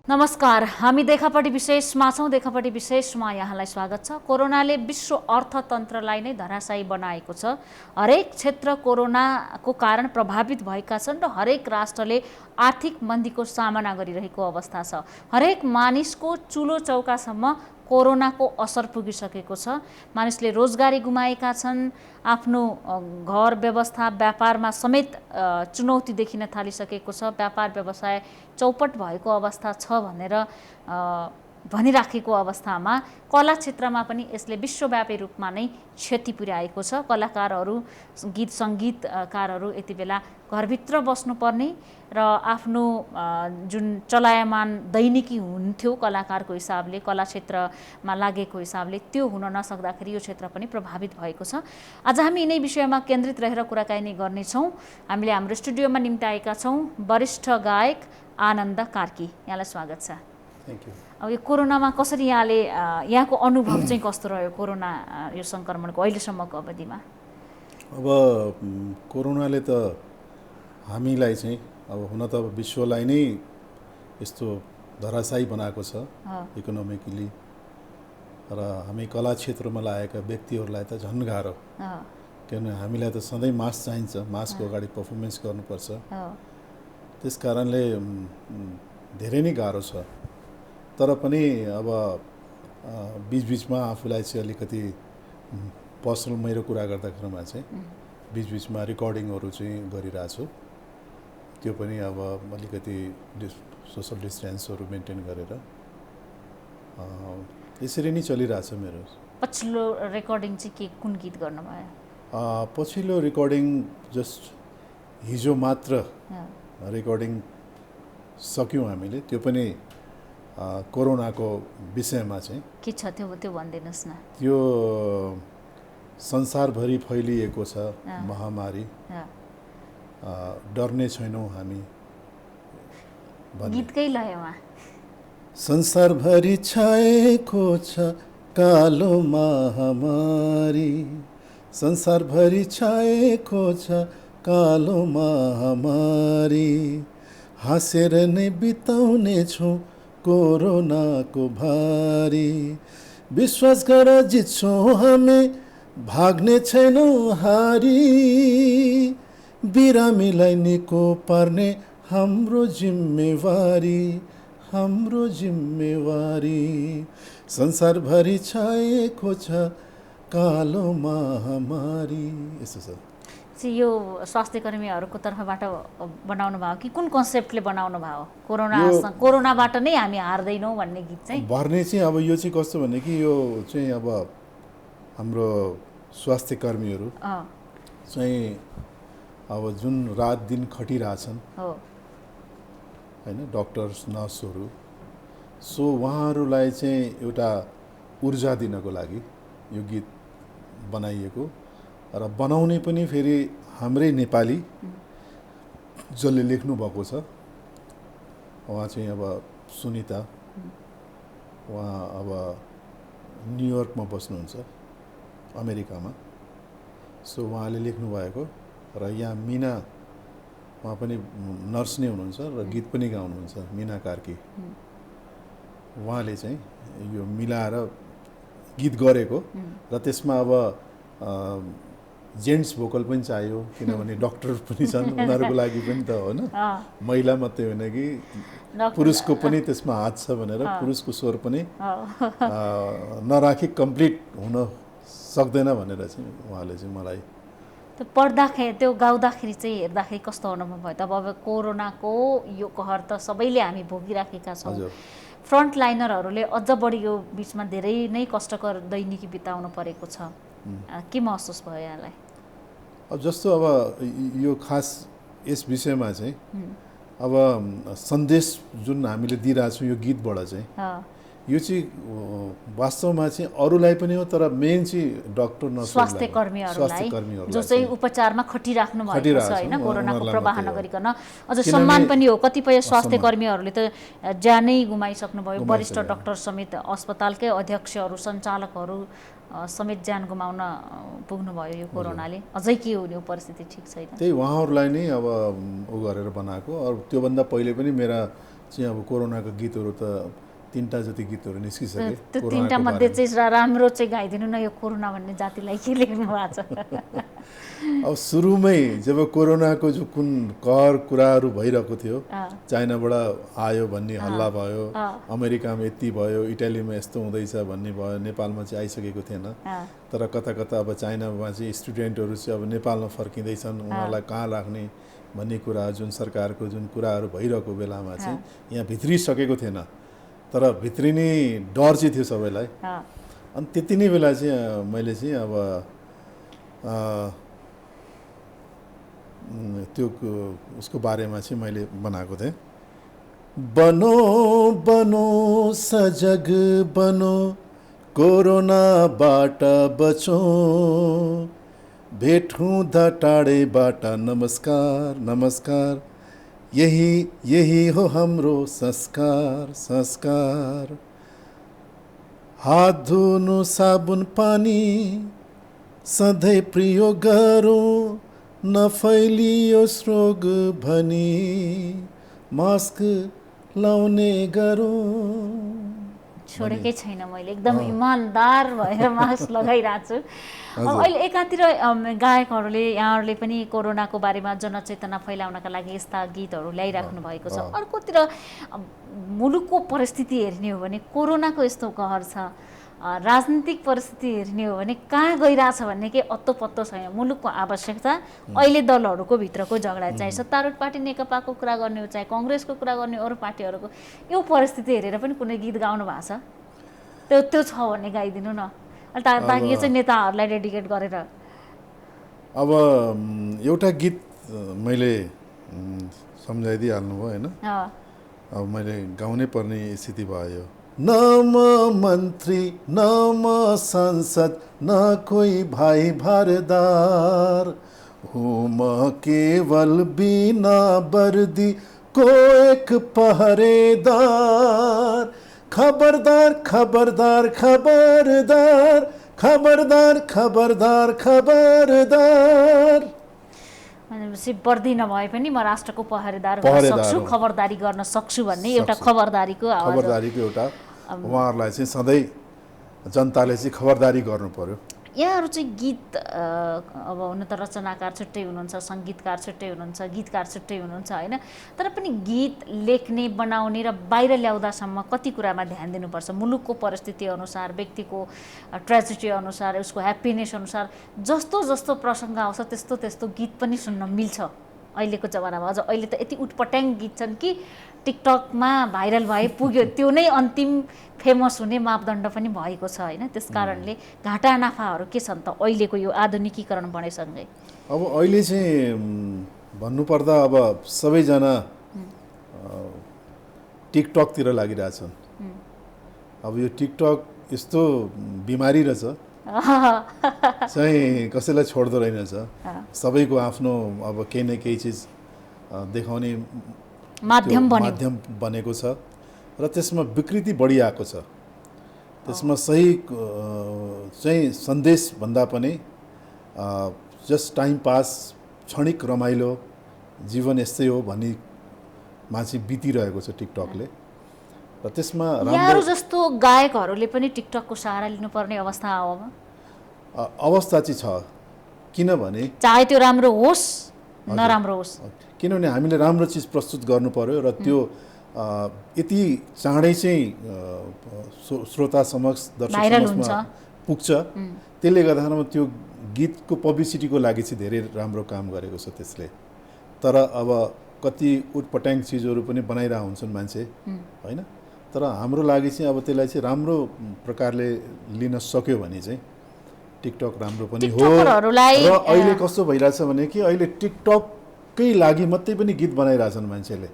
नमस्कार, हामी देखापट्टि विशेषमा छौँ। देखापट्टि विशेषमा यहाँलाई स्वागत छ। कोरोनाले विश्व अर्थतन्त्रलाई नै धराशायी बनाएको छ। हरेक क्षेत्र कोरोनाको कारण प्रभावित भएका छन् र हरेक राष्ट्रले आर्थिक मन्दीको सामना गरिरहेको अवस्था छ। हरेक मानिसको चुलो चौकासम्म कोरोनाको असर पुगिसकेको छ। मानिसले रोजगारी गुमाएका छन्। आफ्नो घर व्यवस्था व्यापारमा समेत चुनौती देखिन थालिसकेको छ। व्यापार व्यवसाय चौपट भएको अवस्था छ भनेर भनिराखेको अवस्थामा कला क्षेत्रमा पनि यसले विश्वव्यापी रूपमा नै क्षति पुर्याएको छ। कलाकारहरू, गीत सङ्गीतकारहरू यति बेला घरभित्र बस्नुपर्ने र आफ्नो जुन चलायमान दैनिकी हुन्थ्यो कलाकारको हिसाबले, कला क्षेत्रमा लागेको हिसाबले, त्यो हुन नसक्दाखेरि यो क्षेत्र पनि प्रभावित भएको छ। आज हामी यिनै विषयमा केन्द्रित रहेर कुराकानी गर्नेछौँ। हामीले हाम्रो स्टुडियोमा निम्ताएका छौँ वरिष्ठ गायक आनन्द कार्की। यहाँलाई स्वागत छ। Thank you. अब यो कोरोनामा कसरी यहाँको अनुभव चाहिँ कस्तो रह्यो कोरोना यो सङ्क्रमणको अहिलेसम्मको अवधिमा? अब कोरोनाले त हामीलाई चाहिँ अब हुन त विश्वलाई नै यस्तो धराशायी बनाएको छ इकोनोमिकली, र हामी कला क्षेत्रमा लागेका व्यक्तिहरूलाई त झन् गाह्रो। किनभने हामीलाई त सधैँ मास्क चाहिन्छ, मास्कको अगाडि पर्फर्मेन्स गर्नुपर्छ। त्यस कारणले धेरै नै गाह्रो छ। तर पनि अब बिचबिचमा आफूलाई चाहिँ अलिकति पर्सनल मेरो कुरा गर्दाखेरिमा चाहिँ बिचबिचमा रेकर्डिङहरू चाहिँ गरिरहेको छु। त्यो पनि अब अलिकति सोसल डिस्टेन्सहरू मेन्टेन गरेर यसरी नै चलिरहेछ मेरो। पछिल्लो रेकर्डिङ चाहिँ कुन गीत गर्नुभयो? पछिल्लो रेकर्डिङ जस्ट हिजो मात्र रेकर्डिङ सक्यौँ हामीले। त्यो पनि कोरोनाको विषयमा चाहिँ के छ त्यो भनिदिनुहोस् न। त्यो संसारभरि फैलिएको छ महामारी, डर्ने छैनौँ हामी। गीतकै लयमा संसारभरि छाएको छ कालो महामारी, संसारभरि छाएको छ कालो महामारी, हाँसेर नै बिताउने छौँ कोरोनाको भारी, विश्वास गर जित्छौँ हामी, भाग्ने छैनौँ हारी, बिरामीलाई निको पार्ने हाम्रो जिम्मेवारी, हाम्रो जिम्मेवारी, संसारभरि छाएको छ कालो महामारी। यस्तो छ। यो स्वास्थ्य कर्मीहरूको तर्फबाट बनाउनु भयो कि कुन कन्सेप्टले बनाउनु भयो? कोरोनाबाट नै हामी हार्दैनौँ भन्ने गीत चाहिँ भर्ने चाहिँ अब यो चाहिँ कस्तो भने कि यो चाहिँ अब हाम्रो स्वास्थ्य कर्मीहरू चाहिँ अब जुन रात दिन खटिरहेछन् होइन, डक्टर्स नर्सहरू, सो उहाँहरूलाई चाहिँ एउटा ऊर्जा दिनको लागि यो गीत बनाइएको र बनाउने पनि फेरि हाम्रै नेपाली जसले लेख्नु भएको छ। उहाँ चाहिँ अब सुनिता, उहाँ अब न्युयोर्कमा बस्नुहुन्छ, अमेरिकामा। सो उहाँले लेख्नुभएको र यहाँ मिना, उहाँ पनि नर्स नै हुनुहुन्छ र गीत पनि गाउनुहुन्छ, मिना कार्की। उहाँले चाहिँ यो मिलाएर गीत गरेको र त्यसमा अब जेन्ट्स भोकल पनि चाहियो, किनभने डक्टर पनि छन् उनीहरूको लागि पनि त होइन, महिला मात्रै होइन कि पुरुषको पनि त्यसमा हात छ भनेर पुरुषको स्वर पनि नराखी कम्प्लिट हुन सक्दैन भनेर चाहिँ उहाँले चाहिँ मलाई त्यो पढ्दाखेरि, त्यो गाउँदाखेरि चाहिँ हेर्दाखेरि कस्तो अनुभव भयो? तब अब कोरोनाको यो कहर त सबैले हामी भोगिराखेका छौँ। फ्रन्ट लाइनरहरूले अझ बढी यो बिचमा धेरै नै कष्टकर दैनिकी बिताउनु परेको छ। के महसुस भयो यहाँलाई? अब जस्तो अब यो खास यस विषयमा चाहिँ अब सन्देश जुन हामीले दिइरहेछौँ यो गीतबाट चाहिँ यो चाहिँ वास्तवमा चाहिँ अरूलाई पनि हो, तर मेन चाहिँ डक्टर नर्स स्वास्थ्य कर्मीहरूलाई जो चाहिँ उपचारमा खटिराख्नु भएको छ होइन, कोरोनाको प्रवाह नगरिकन। अझ सम्मान पनि हो, कतिपय स्वास्थ्य कर्मीहरूले त ज्यानै गुमाइसक्नुभयो। वरिष्ठ डक्टर समेत, अस्पतालकै अध्यक्षहरू, सञ्चालकहरू समेत ज्यान गुमाउन पुग्नुभयो यो कोरोनाले। अझै के हुने परिस्थिति ठिक छैन। त्यही उहाँहरूलाई नै अब उ गरेर बनाएको। अरू त्योभन्दा पहिले पनि मेरा चाहिँ अब कोरोनाको गीतहरू त 3टा जति गीतहरू निस्किसके। त्यो 3टा मध्ये चाहिँ राम्रो चाहिँ गाइदिनु न, यो कोरोना भन्ने जातिलाई के लेख्नु भएको छ? अब सुरुमै जब कोरोनाको जो कुन कहर कुराहरू भइरहेको थियो, चाइनाबाट आयो भन्ने हल्ला भयो, अमेरिकामा यति भयो, इटालीमा यस्तो हुँदैछ भन्ने भयो, नेपालमा चाहिँ आइसकेको थिएन। तर कता कता अब चाइनामा चाहिँ स्टुडेन्टहरू चाहिँ अब नेपालमा फर्किँदैछन्, उनीहरूलाई कहाँ राख्ने भन्ने कुरा, जुन सरकारको जुन कुराहरू भइरहेको बेलामा चाहिँ यहाँ भित्रिसकेको थिएन, तर भित्रिने डर चाहिँ थियो सबैलाई। अनि त्यति नै बेला चाहिँ मैले चाहिँ अब त्यो उसको बारेमा चाहिँ मैले बनाएको थिएँ। बनो बनो सजग बनो, कोरोनाबाट बचौँ, भेट हुँदा टाढेबाट नमस्कार नमस्कार, यही हो हाम्रो संस्कार संस्कार। हात धुनु साबुन पानी सधैँ प्रयोग गरौँ, नफैलियोस् रोग भनी मास्क लाउने गरौँ। छोडेकै छैन मैले, एकदम इमान्दार भएर मास्क लगाइरहेको छु। अब अहिले एकातिर गायकहरूले यहाँहरूले पनि कोरोनाको बारेमा जनचेतना फैलाउनका लागि यस्ता गीतहरू ल्याइराख्नु भएको छ। अर्कोतिर मुलुकको परिस्थिति हेर्ने हो भने कोरोनाको यस्तो कहर छ, राजनीतिक परिस्थिति हेर्ने हो भने कहाँ गइरहेछ भन्ने केही अत्तो पत्तो छैन। मुलुकको आवश्यकता अहिले दलहरूको भित्रको झगडा, चाहे सत्तारूढ पार्टी नेकपाको कुरा गर्ने हो, चाहे कङ्ग्रेसको कुरा गर्ने, अरू पार्टीहरूको, यो परिस्थिति हेरेर पनि कुनै गीत गाउनु भएको छ? त्यो छ भने गाइदिनु न, ताकि यो चाहिँ नेताहरूलाई डेडिकेट गरेर। अब एउटा गीत मैले सम्झाइदिइहाल्नु भयो होइन, अब मैले गाउनै पर्ने स्थिति भयो। न म मन्त्री न म सांसद न कोई भाइ भारदार, हूँ म केवल बिना वर्दी को एक पहरेदार। खबरदार खबरदार खबरदार खबरदार खबरदार खबरदार। भनेपछि वर्दी नभए पनि म राष्ट्रको पहरेदार हुन सक्छु, खबरदारी गर्न सक्छु भन्ने एउटा खबरदारीको एउटा उहाँहरूलाई चाहिँ सधैँ जनताले चाहिँ खबरदारी गर्नु पर्यो। यहाँहरू चाहिँ गीत अब हुन त रचनाकार छुट्टै हुनुहुन्छ, सङ्गीतकार छुट्टै हुनुहुन्छ, गीतकार छुट्टै हुनुहुन्छ होइन, तर पनि गीत लेख्ने बनाउने र बाहिर ल्याउँदासम्म कति कुरामा ध्यान दिनुपर्छ? मुलुकको परिस्थिति अनुसार, व्यक्तिको ट्रेजेडी अनुसार, उसको ह्याप्पिनेस अनुसार जस्तो जस्तो प्रसङ्ग आउँछ त्यस्तो त्यस्तो गीत पनि सुन्न मिल्छ अहिलेको जमानामा। अझ अहिले त यति उटपट्याङ गीत छन् कि टिकटकमा भाइरल भए पुग्यो, त्यो नै अन्तिम फेमस हुने मापदण्ड पनि भएको छ होइन। त्यस कारणले घाटा नाफाहरू के छन् त अहिलेको यो आधुनिकीकरण बढेसँगै? अब अहिले चाहिँ भन्नुपर्दा अब सबैजना टिकटकतिर लागिरहेछन्। अब यो टिकटक यस्तो बिमारी रहेछ चाहिँ कसैलाई छोड्दो रहेनछ। सबैको आफ्नो अब केही न केही चिज देखाउने माध्यम बनेको छ र त्यसमा विकृति बढी आएको छ। त्यसमा सही चाहिँ सन्देश भन्दा पनि जस्ट टाइम पास, क्षणिक रमाइलो, जीवन यस्तै हो भन्ने मान्छे बितिरहेको छ टिकटकले। र त्यसमा यहाँहरू जस्तो गायकहरूले पनि टिकटकको सहारा लिनुपर्ने अवस्था अवस्था चाहिँ छ। किनभने चाहे त्यो राम्रो होस् नराम्रो होस्, किनभने हामीले राम्रो चिज प्रस्तुत गर्नु पर्यो र त्यो यति चाँडै चाहिँ श्रोता समक्ष, दर्शक समक्षमा पुग्छ। त्यसले गर्दाखेरिमा त्यो गीतको पब्लिसिटीको लागि चाहिँ धेरै राम्रो काम गरेको छ त्यसले। तर अब कति उटपटाङ चिजहरू पनि बनाइरहेको हुन्छन् मान्छे होइन, तर हाम्रो लागि चाहिँ अब त्यसलाई चाहिँ राम्रो प्रकारले लिन सक्यो भने चाहिँ टिकटक राम्रो पनि हो। र अहिले कस्तो भइरहेछ भने कि अहिले टिकटककै लागि मात्रै पनि गीत बनाइरहेछन् मान्छेले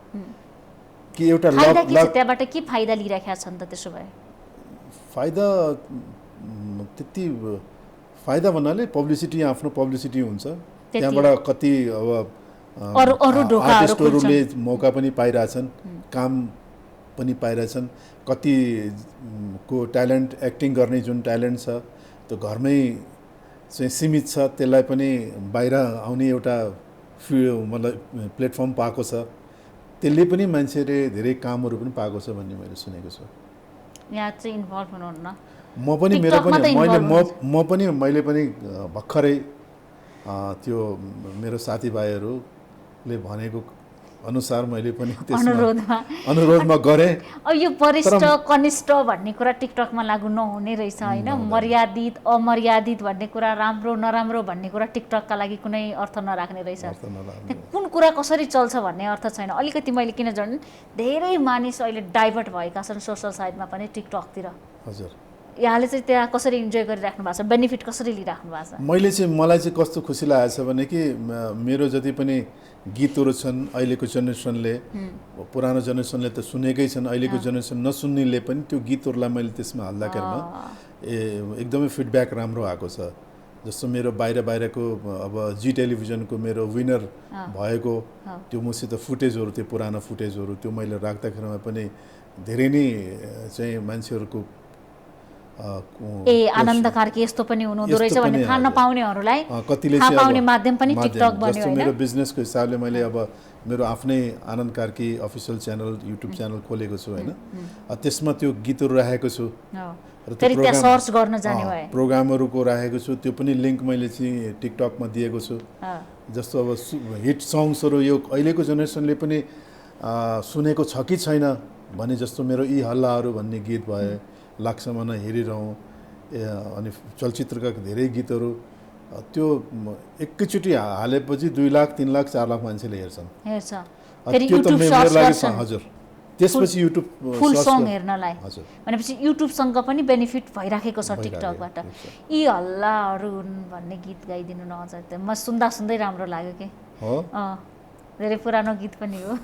कि एउटा त्यहाँबाट के फाइदा लिइरहेका छन् त? त्यसो भए फाइदा त्यति फाइदा भन्नाले पब्लिसिटी, आफ्नो पब्लिसिटी हुन्छ त्यहाँबाट। कति अब आर्टिस्टहरूले मौका पनि पाइरहेछन्, काम पनि पाइरहेछन्। कतिको ट्यालेन्ट, एक्टिङ गर्ने जुन ट्यालेन्ट छ त्यो घरमै चाहिँ सीमित छ, त्यसलाई पनि बाहिर आउने एउटा मतलब प्लेटफर्म पाएको छ। त्यसले पनि मान्छेले धेरै कामहरू पनि पाएको छ भन्ने मैले सुनेको छु। यहाँ चाहिँ इन्भल्भ हुनुहुन्न? म पनि मैले पनि भर्खरै त्यो मेरो साथीभाइहरूले भनेको अनुसार मैले पनि अनुरोधमा गरेँ। अब यो वरिष्ठ कनिष्ठ भन्ने कुरा टिकटकमा लागू नहुने रहेछ होइन? मर्यादित अमर्यादित भन्ने कुरा, राम्रो नराम्रो भन्ने कुरा टिकटकका लागि कुनै अर्थ नराख्ने रहेछ। कुन कुरा कसरी चल्छ भन्ने अर्थ छैन। अलिकति मैले किन जन धेरै मानिस अहिले डाइभर्ट भएका छन् सोसल साइडमा पनि टिकटकतिर। हजुर, यहाँले चाहिँ त्यहाँ कसरी इन्जोय गरिराख्नु भएको छ, बेनिफिट कसरी लिइराख्नु भएको छ? मलाई चाहिँ कस्तो खुसी लागेको छ भने कि मेरो जति पनि गीतहरू छन् अहिलेको जेनेरेसनले, पुरानो जेनेरेसनले त सुनेकै छन्, अहिलेको जेनेरेसन नसुन्नेले पनि त्यो गीतहरूलाई मैले त्यसमा हाल्दाखेरिमा एकदमै फिडब्याक राम्रो आएको छ। जस्तो मेरो बाहिरको अब जी टेलिभिजनको मेरो विनर भएको त्यो मसित फुटेजहरू, त्यो पुरानो फुटेजहरू त्यो मैले राख्दाखेरिमा पनि धेरै नै चाहिँ मान्छेहरूको आनन्द कार्की यस्तो पनि हुनुहुँदो रहेछ भन्ने थाहा नपाउनेहरूलाई थाहा पाउने माध्यम पनि टिकटक बन्यो हैन? मेरो बिजनेसको हिसाबले मैले अब मेरो आफ्नै Anand Karki official channel YouTube channel खोलेको छु हैन? त्यसमा त्यो गीतहरू राखेको छु र त्यहाँ सर्च गर्न जाने भए प्रोग्रामहरूको राखेको छु। त्यो पनि लिङ्क मैले चाहिँ टिकटकमा दिएको छु। जस्तो अब हिट सङ्ग्सहरू यो अहिलेको जेनेरेसनले पनि सुनेको छ कि छैन भने, जस्तो मेरो यी हल्लाहरू भन्ने गीत भए, लाग्छ मन हेरिरहँ, अनि चलचित्रका धेरै गीतहरू त्यो एकैचोटि हालेपछि 2 लाख 3 लाख 4 लाख मान्छेले हेर्छन्। त्यो त मेरो लागि हजुर। त्यसपछि युट्युब फुल सङ हेर्नलाई भनेपछि युट्युबसँग पनि बेनिफिट भइराखेको छ टिकटकबाट। यी हल्लाहरू भन्ने गीत गाइदिनु न हजुर, म सुन्दै राम्रो लाग्यो कि। धेरै पुरानो गीत पनि हो।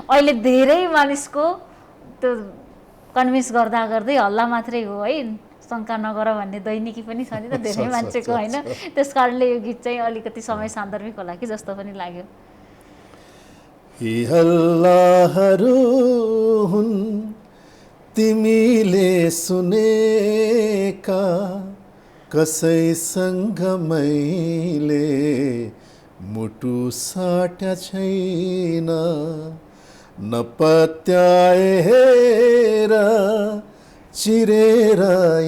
अहिले धेरै मानिसको त्यो कन्भिन्स गर्दै हल्ला मात्रै हो है, शङ्का नगर भन्ने दैनिकी पनि छ नि त धेरै मान्छेको होइन? त्यस कारणले यो गीत चाहिँ अलिकति समय सान्दर्भिक होला कि जस्तो पनि लाग्यो। यी हल्लाहरू हुन् तिमीले सुनेका, कसैसँग मैले मुटु साट्या छैन, नपत्याएर चिरेर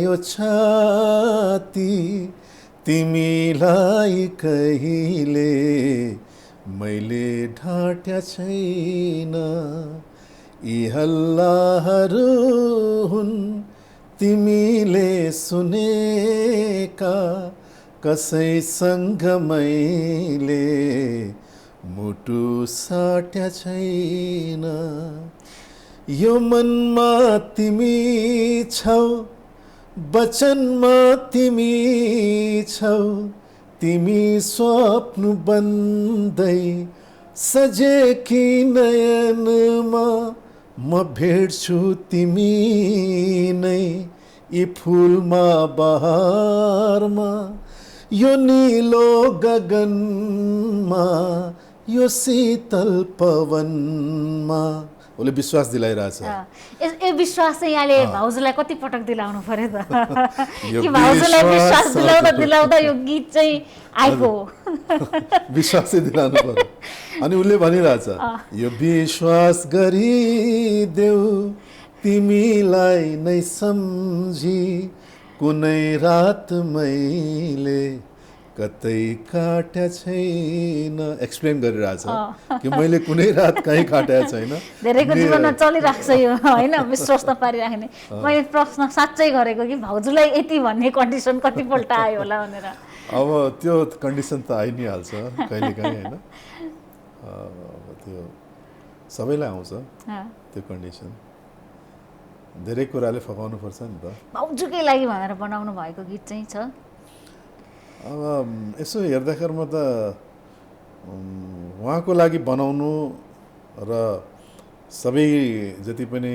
यो छाती, तिमीलाई कहिले मैले ढाट्या छैन। यी हल्लाहरू हुन् तिमीले सुनेका, कसैसँग मैले मुटु साट्या छैन। यो मनमा तिमी छौ, वचनमा तिमी छौ, तिमी स्वप्न बन्दै सजेकी नयनमा, म भेट्छु तिमी नै यी फुलमा बहारमा, यो निलो गगनमा, यो शीतल पवनमा। उसले विश्वास दिलाइरहेछ। यो विश्वास चाहिँ यहाँले भाउजूलाई कति पटक दिलाउनु पर्यो त? कि भाउजूलाई विश्वास दिलाउँदा यो गीत चाहिँ आइपो विश्वास चाहिँ दिलाउनु पर्यो। अनि उसले भनिरहेछ, यो विश्वास गरिदेऊ तिमीलाई नै सम्झी, कुनै रात मैले कतै काट्या छैन। एक्सप्लेन गरिरहेछ कि मैले कुनै रात कहीँ काट्या छैन। धेरैको जीवनमा चलिरहेको छ यो होइन, विश्वास नपारिराख्ने। मैले प्रश्न साँच्चै गरेको कि भाउजूलाई यति भन्ने कन्डिसन कतिपल्ट आयो होला भनेर। अब त्यो कन्डिसन त आइ नै हाल्छ कहिलेकाहीँ होइन, त्यो सबैलाई आउँछ त्यो कन्डिसन। धेरै कुराले फकाउनु पर्छ नि त। भाउजूकै लागि भनेर बनाउनु भएको गीत चाहिँ छ। अब यसो हेर्दाखेरिमा त उहाँको लागि बनाउनु र सबै जति पनि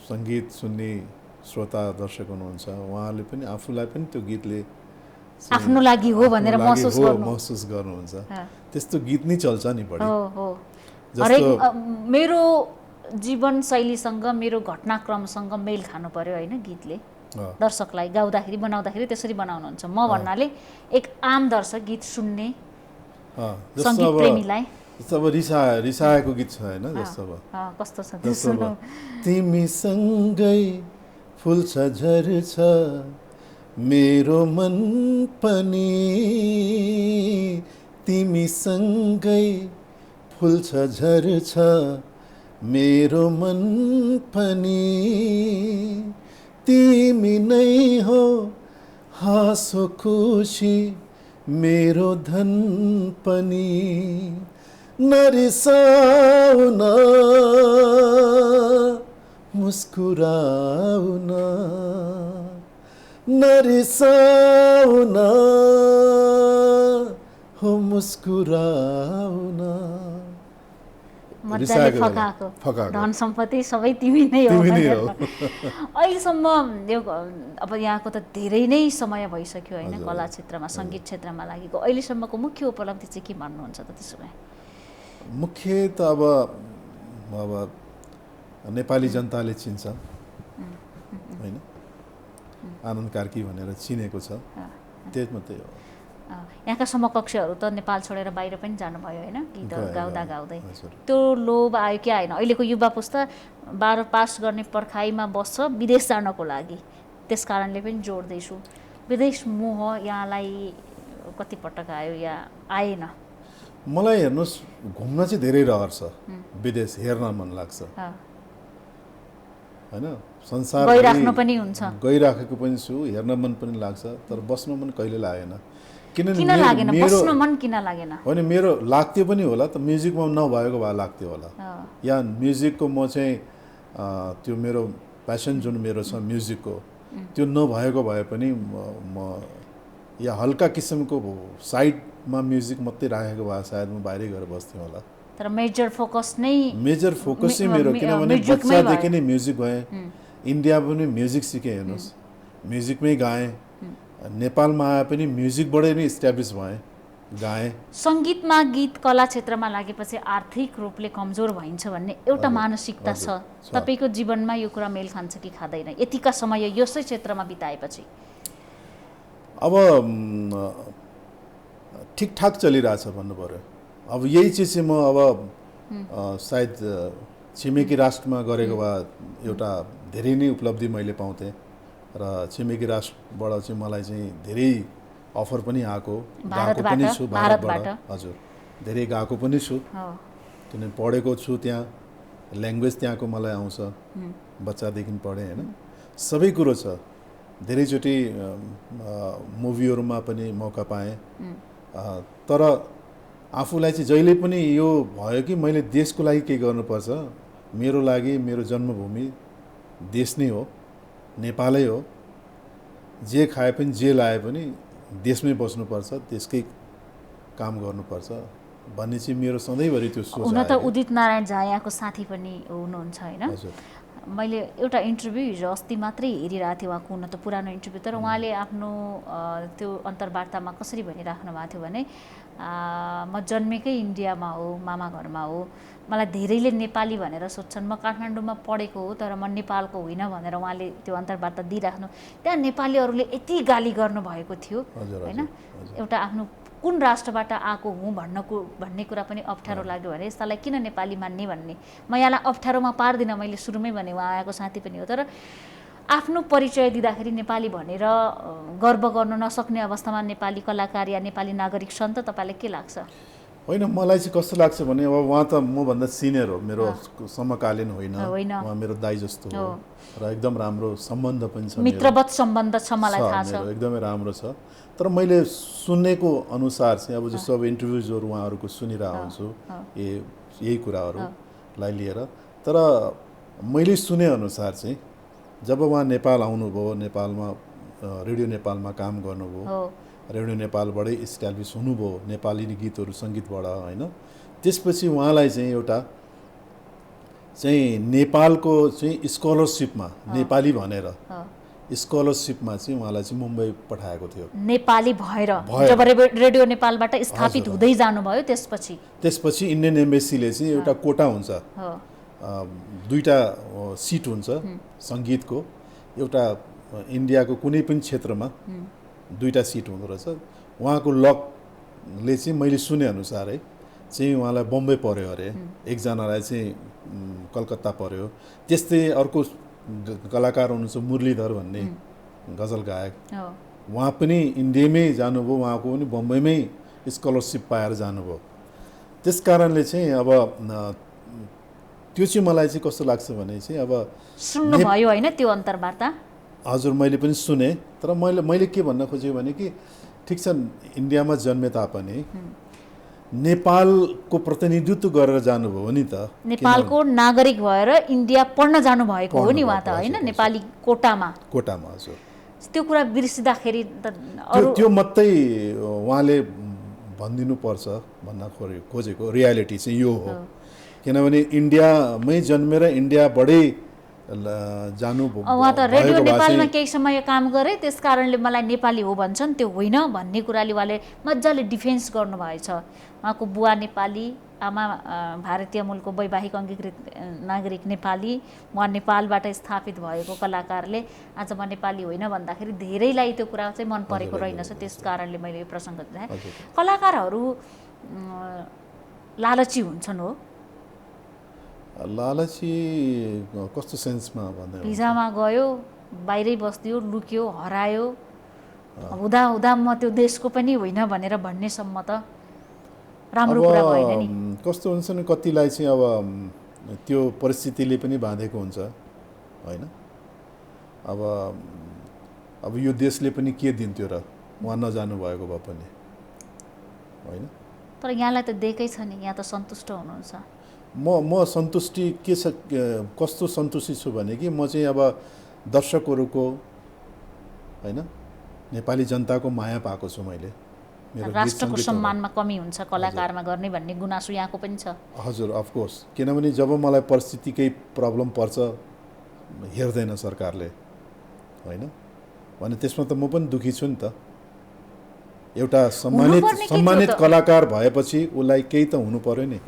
सङ्गीत सुन्ने श्रोता दर्शक हुनुहुन्छ उहाँहरूले पनि आफूलाई पनि त्यो गीतले आफ्नो लागि हो भनेर महसुस गर्नुहुन्छ। त्यस्तो गीत नै चल्छ नि बढी। जस्तो मेरो जीवनशैलीसँग मेरो घटनाक्रमसँग मेल खानु पर्यो होइन गीतले। दर्शकलाई गाउँदाखेरि बनाउँदाखेरि त्यसरी बनाउनुहुन्छ। म भन्नाले एक आम दर्शक गीत सुन्ने सङ्गीत प्रेमीलाई जस्तो अब रिसाएको गीत छ होइन, जस्तो अब कस्तो छ जस्तो अब तिमीसँगै फुल्छ झर्छ मेरो मन पनि, तिमीसँगै फुल्छ झर्छ मेरो मन पनि, तिमी नै हो हाँसो खुसी मेरो धन पनि, नरिसाउन मुस्कुराउन, नरिसाउन हो मुस्कुराउन। मजाले फकाएको धन सम्पत्ति सबै तिमी नै हो। अहिलेसम्म यो अब यहाँको त धेरै नै समय भइसक्यो होइन कला क्षेत्रमा, सङ्गीत क्षेत्रमा लागेको। अहिलेसम्मको मुख्य उपलब्धि चाहिँ के भन्नुहुन्छ त त्यसो भए? मुख्य त अब नेपाली जनताले चिन्छ होइन, आनन्द कार्की भनेर चिनेको छ, त्यही मात्रै हो। यहाँका समकक्षहरू त नेपाल छोडेर बाहिर पनि जानुभयो होइन, गीतहरू गाउँदा गाउँदै। त्यो लोभ आयो कि आएन? अहिलेको युवा पुस्ता 12 पास गर्ने पर्खाइमा बस्छ विदेश जानको लागि, त्यस कारणले पनि जोड्दैछु। विदेश मोह यहाँलाई कतिपटक आयो या आएन? मलाई हेर्नुहोस्, घुम्न चाहिँ धेरै रहर छ, विदेश हेर्न मन लाग्छ होइन, संसार गइराख्नु पनि हुन्छ, गइराखेको पनि छु, हेर्न मन पनि लाग्छ, तर बस्न मन कहिले लागेन। किन लागेन? बस्न मन किन लागेन? होइन, मेरो लाग्थ्यो पनि होला त, म्युजिकमा नभएको भए लाग्थ्यो होला, या म्युजिकको म चाहिँ त्यो मेरो प्यासन जुन मेरो छ म्युजिकको, त्यो नभएको भए पनि म या हल्का किसिमको साइडमा म्युजिक मात्रै राखेको भए सायद म बाहिरै गएर बस्थेँ होला। तर मेजर फोकस नै मेरो, किनभने बच्चादेखि नै म्युजिक भएँ, इन्डिया पनि म्युजिक सिकेँ, हेर्नुहोस् म्युजिकमै गाएँ, नेपालमा आए पनि म्युजिकबाटै नै इस्ट्याब्लिस भएँ, गाएँ। सङ्गीतमा गीत कला क्षेत्रमा लागेपछि आर्थिक रूपले कमजोर भइन्छ भन्ने एउटा मानसिकता छ, तपाईँको जीवनमा यो कुरा मेल खान्छ कि खाँदैन यतिका समय यसै क्षेत्रमा बिताएपछि? अब ठिकठाक चलिरहेछ भन्नु पर्यो। अब यही चिज चाहिँ म अब सायद छिमेकी राष्ट्रमा गरेको भए एउटा धेरै नै उपलब्धि मैले पाउँथेँ, र छिमेकी राष्ट्रबाट चाहिँ मलाई चाहिँ धेरै अफर पनि आएको, गएको पनि छु भारतबाट, हजुर धेरै गएको पनि छु, किनभने पढेको छु त्यहाँ, ल्याङ्ग्वेज त्यहाँको मलाई आउँछ, बच्चादेखि पढेँ होइन, सबै कुरो छ। धेरैचोटि मुभीहरूमा पनि मौका पाएँ, तर आफूलाई चाहिँ जहिले पनि यो भयो कि मैले देशको लागि के गर्नुपर्छ, मेरो लागि मेरो जन्मभूमि देश नै हो, नेपालै हो, जे खाए पनि जे लाए पनि देशमै बस्नुपर्छ, देशकै काम गर्नुपर्छ भन्ने चाहिँ मेरो सधैँभरि त्यो सोच। हुन त उदित नारायण झा यहाँको साथी पनि हुनुहुन्छ होइन, मैले एउटा इन्टरभ्यू हिजो अस्ति मात्रै हेरिरहेको थिएँ उहाँको, हुन त पुरानो इन्टरभ्यू, तर उहाँले आफ्नो त्यो अन्तर्वार्तामा कसरी भनिराख्नु भएको थियो भने म जन्मेकै इन्डियामा हो, मामा घरमा हो, मलाई धेरैले नेपाली भनेर सोध्छन्, म काठमाडौँमा पढेको हो तर म नेपालको होइन भनेर उहाँले त्यो अन्तर्वार्ता दिइराख्नु। त्यहाँ नेपालीहरूले यति गाली गर्नुभएको थियो होइन, एउटा आफ्नो कुन राष्ट्रबाट आएको हुँ भन्ने कुरा पनि अप्ठ्यारो लाग्यो भने यसलाई किन नेपाली मान्ने भन्ने म यहाँलाई अप्ठ्यारोमा पार्दिनँ, मैले सुरुमै भने उहाँ आएको साथी पनि हो, तर आफ्नो परिचय दिँदाखेरि नेपाली भनेर गर्व गर्न नसक्ने अवस्थामा नेपाली कलाकार या नेपाली नागरिक छन् त तपाईँलाई के लाग्छ? होइन, मलाई चाहिँ कस्तो लाग्छ भने अब उहाँ त मभन्दा सिनियर हो, मेरो समकालीन होइन, उहाँ मेरो दाइ जस्तो हो र एकदम राम्रो सम्बन्ध पनि छ, मित्रवत सम्बन्ध छ, मलाई थाहा छ, एकदमै राम्रो छ। तर मैले सुनेको अनुसार चाहिँ अब जस्तो अब इन्टरभ्युजहरू उहाँहरूको सुनिरहेको हुन्छु यही कुराहरूलाई लिएर, तर मैले सुने अनुसार चाहिँ जब उहाँ नेपाल आउनुभयो, नेपालमा रेडियो नेपालमा काम गर्नुभयो, रेडियो नेपालबाटै इस्ट्याब्लिस हुनुभयो नेपाली गीतहरू सङ्गीतबाट होइन, त्यसपछि उहाँलाई चाहिँ एउटा चाहिँ नेपालको चाहिँ स्कलरसिपमा नेपाली भनेर स्कलरसिपमा चाहिँ उहाँलाई चाहिँ मुम्बई पठाएको थियो, नेपाली भएर जब रेडियो नेपालबाट स्थापित हुँदै जानुभयो त्यसपछि इन्डियन एम्बेसीले चाहिँ एउटा कोटा हुन्छ, 2टा सिट हुन्छ सङ्गीतको, एउटा इन्डियाको कुनै पनि क्षेत्रमा 2टा सिट हुँदो रहेछ। उहाँको लकले चाहिँ मैले सुने अनुसार है चाहिँ उहाँलाई बम्बई पर्यो अरे, एकजनालाई चाहिँ कलकत्ता पर्यो। त्यस्तै अर्को कलाकार हुनुहुन्छ मुरलीधर भन्ने गजल गायक, उहाँ पनि इन्डियामै जानुभयो, उहाँको पनि बम्बईमै स्कलरसिप पाएर जानुभयो। त्यस कारणले चाहिँ अब त्यो चाहिँ मलाई चाहिँ कस्तो लाग्छ भने चाहिँ अब सुन्नुभयो होइन त्यो अन्तर्वार्ता? हजुर, मैले पनि सुने, तर मैले के भन्न खोजेँ भने कि ठिक छ, इन्डियामा जन्मे तापनि नेपालको प्रतिनिधित्व गरेर जानुभयो नि त। नेपालको नागरिक भएर इन्डिया पढ्न जानुभएको हो नि उहाँ त होइन, नेपाली कोटामा। हजुर, त्यो कुरा बिर्सिँदाखेरि त त्यो मात्रै उहाँले भनिदिनुपर्छ भन्न खोजेको रियालिटी चाहिँ यो हो। किनभने इन्डियामै जन्मेर इन्डियाबाटै जानुभयो। उहाँ त रेडियो नेपालमा केही समय काम गरे, त्यस कारणले मलाई नेपाली हो भन्छन्, त्यो होइन भन्ने कुराले उहाँले मजाले डिफेन्स गर्नुभएछ। उहाँको बुवा नेपाली, आमा भारतीय मूलको वैवाहिक अङ्गीकृत नागरिक नेपाली, उहाँ नेपालबाट स्थापित भएको कलाकारले आज म नेपाली होइन भन्दाखेरि धेरैलाई त्यो कुरा चाहिँ मन परेको रहेनछ। त्यस कारणले मैले यो प्रसङ्ग दिएँ। कलाकारहरू लालची हुन्छन् हो? लालची कस्तो सेन्समा भन्दा? भिजामा गयो, बाहिरै बस्दियो, लुक्यो, हरायो, हुँदा हुँदा म त्यो देशको पनि होइन भनेर भन्नेसम्म त राम्रो कुरा भएन नि। कस्तो हुन्छ नि, कतिलाई चाहिँ अब त्यो परिस्थितिले पनि बाँधेको हुन्छ होइन। अब यो देशले पनि के दिन्थ्यो र उहाँ नजानु भएको भए पनि होइन। तर यहाँलाई त दिएकै छ नि, यहाँ त सन्तुष्ट हुनुहुन्छ। म सन्तुष्टि के छ, कस्तो सन्तुष्टि छु भने कि म चाहिँ अब दर्शकहरूको होइन, नेपाली जनताको माया पाएको छु मैले। राष्ट्रको सम्मानमा कमी हुन्छ कलाकारमा गर्ने भन्ने गुनासो यहाँको पनि छ। हजुर, अफकोर्स, किनभने जब मलाई परिस्थितिकै प्रब्लम पर्छ हेर्दैन सरकारले होइन, भने त्यसमा त म पनि दुखी छु नि त। एउटा सम्मानित कलाकार भएपछि उसलाई केही त हुनु पर्यो नि।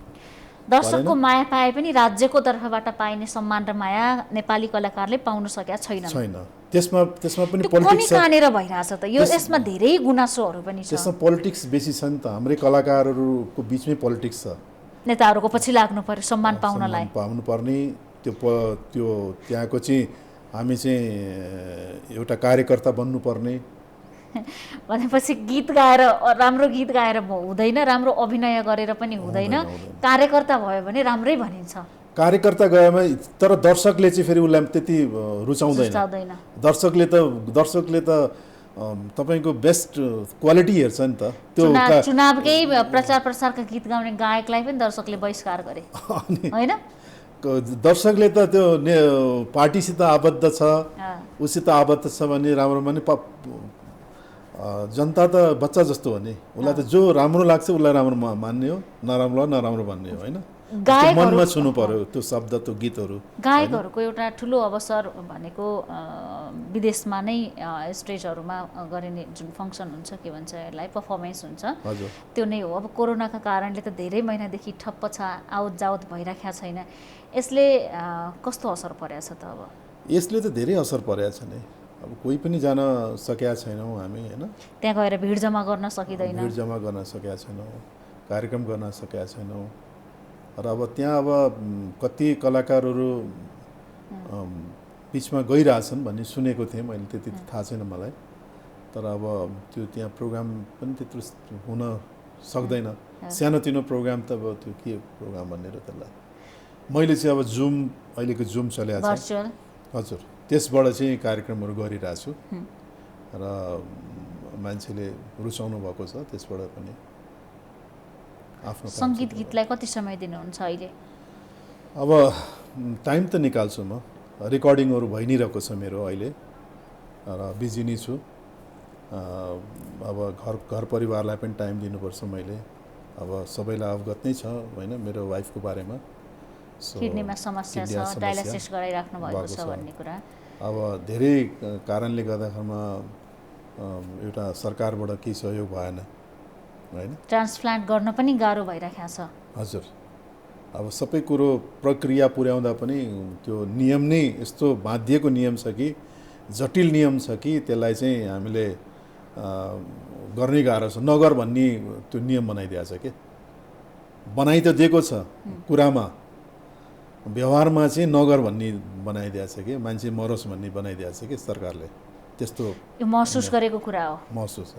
दर्शकको माया पाए पनि राज्यको तर्फबाट पाइने सम्मान र माया नेपाली कलाकारले पाउन सकेका छैन। त्यसमा पनि पोलिटिक्स कहाँनिर भइरहेछ त? यो यसमा धेरै गुनासोहरू पनि छ। त्यसमा पोलिटिक्स बेसी छ नि त। हाम्रै कलाकारहरूको बिचमै पोलिटिक्स छ। नेताहरूको पछि लाग्नु पर्यो सम्मान पाउनलाई, पाउनु पर्ने। त्यो त्यहाँको चाहिँ हामी चाहिँ एउटा कार्यकर्ता बन्नुपर्ने भनेपछि गीत गाएर, राम्रो गीत गाएर हुँदैन, राम्रो अभिनय गरेर पनि हुँदैन, कार्यकर्ता भयो भने राम्रै भनिन्छ। कार्यकर्ता गएमा तर दर्शकले चाहिँ फेरि उसलाई त्यति रुचाउँदैन। दर्शकले त तपाईँको बेस्ट क्वालिटी हेर्छ नि त। त्यो चुनावकै प्रचार प्रसारका गीत गाउने गायकलाई पनि दर्शकले बहिष्कार गरे होइन। दर्शकले त त्यो पार्टीसित आबद्ध छ, उसित आबद्ध छ भने राम्रो माने जनता त बच्चा जस्तो हो नि, उसलाई त जो राम्रो लाग्छ उसलाई राम्रो मान्ने हो, नराम्रो भन्ने हो होइन। मनमा छुनु पर्यो त्यो शब्द, त्यो गीतहरू। गायकहरूको एउटा ठुलो अवसर भनेको विदेशमा नै स्टेजहरूमा गरिने जुन फङ्सन हुन्छ, के भन्छ यसलाई, पर्फर्मेन्स हुन्छ, त्यो नै हो। अब कोरोनाका कारणले त धेरै महिनादेखि ठप्प छ, आवत जावत भइराखेको छैन। यसले कस्तो असर परेछ त? अब यसले त धेरै असर परेछ नि। अब कोही पनि जान सकेका छैनौँ हामी होइन, त्यहाँ गएर भिड जम्मा गर्न सकिँदैन, भिड जम्मा गर्न सकेका छैनौँ, कार्यक्रम गर्न सकेका छैनौँ। र अब त्यहाँ अब कति कलाकारहरू बिचमा गइरहेछन् भन्ने सुनेको थिएँ मैले, त्यति थाहा छैन मलाई। तर अब त्यो त्यहाँ प्रोग्राम पनि त्यत्रो हुन सक्दैन, सानोतिनो प्रोग्राम त अब त्यो के प्रोग्राम भनेर त्यसलाई। मैले चाहिँ अब जुम, अहिलेको जुम चलेको छ हजुर, त्यसबाट चाहिँ कार्यक्रमहरू गरिरहेको छु र मान्छेले रुचाउनु भएको छ। त्यसबाट पनि आफ्नो सङ्गीत गीतलाई कति समय दिनुहुन्छ अहिले? अब टाइम त निकाल्छु म, रेकर्डिङहरू भइ नै रहेको छ मेरो अहिले र बिजी नै छु। अब घर परिवारलाई पनि टाइम दिनुपर्छ मैले। अब सबैलाई अवगत नै छ होइन मेरो वाइफको बारेमा, किडनीमा समस्या छ, डायलाइसिस गराइराख्नु भएको छ भन्ने कुरा। अब धेरै कारणले गर्दाखेरिमा एउटा सरकारबाट केही सहयोग भएन होइन, ट्रान्सप्लान्ट गर्न पनि गाह्रो भइराखेको छ। हजुर, अब सबै कुरो प्रक्रिया पुर्याउँदा पनि त्यो नियम नै यस्तो बाँधिएको नियम छ कि, जटिल नियम छ कि त्यसलाई चाहिँ हामीले गर्नै गाह्रो छ। नगर भन्ने त्यो नियम बनाइदिएको छ कि बनाइ त दिएको छ कुरामा, व्यवहारमा चाहिँ नगर भन्ने बनाइदिएको छ कि, मान्छे मरोस् भन्ने बनाइदिएको छ कि सरकारले। त्यस्तो यो महसुस गरेको कुरा हो। महसुस छ।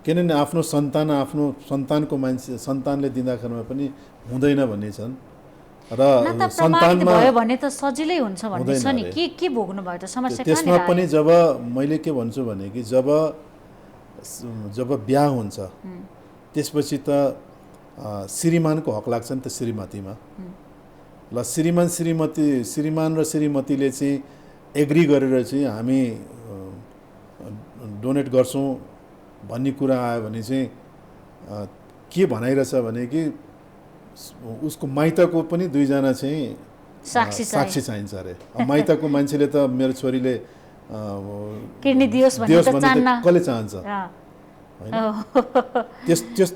किनभने आफ्नो सन्तानको मान्छे सन्तानले दिँदाखेरिमा पनि हुँदैन भन्ने छन् र सन्तानमा भयो भने त सजिलै हुन्छ भन्ने छ नि। के भोग्नु भयो त समस्या? त्यसमा पनि जब मैले के भन्छु भने कि जब बिहा हुन्छ त्यसपछि त श्रीमानको हक लाग्छ नि त श्रीमतीमा। ल श्रीमान र श्रीमतीले चाहिँ एग्री गरेर चाहिँ हामी डोनेट गर्छौँ भन्ने कुरा आयो भने चाहिँ के भनाइरहेछ भने कि उसको माइतको पनि 2 जना चाहिँ साक्षी चाहिन्छ अरे। माइतको मान्छेले त मेरो छोरीले किडनी दियोस् भन्ने त चाहन्न, कसले चाहन्छ हैन?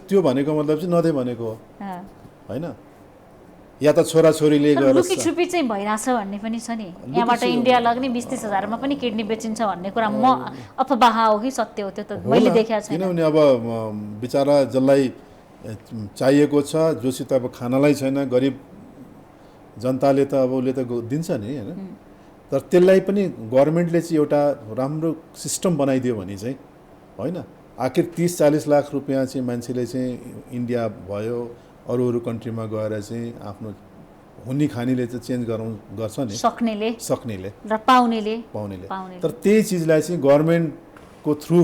त्यो भनेको मतलब चाहिँ नदे भनेको हो हैन? या त छोराछोरीले गरेर लुकी छुपी चाहिँ भइराछ भन्ने पनि छ नि। यहाँबाट इन्डिया लग्ने 20-30 हजारमा पनि किडनी बेचिन्छ भन्ने कुरा म अफवाह हो कि सत्य हो त्यो त मैले देखेको छैन। किनभने अब बिचारा जसलाई चाहिएको छ, जोसित अब खानालाई छैन, गरिब जनताले त अब उसले त दिन्छ नि हैन? तर त्यसलाई पनि गभर्नमेन्टले चाहिँ एउटा राम्रो सिस्टम बनाइदियो भने चाहिँ हैन, आखिर 30-40 लाख रुपियाँ चाहिँ मान्छेले चाहिँ इन्डिया भयो अरू कन्ट्रीमा गएर चाहिँ आफ्नो हुने खानीले चाहिँ चेन्ज गर्छ नि, सक्नेले र पाउनेले। तर त्यही चिजलाई चाहिँ गभर्नमेन्टको थ्रु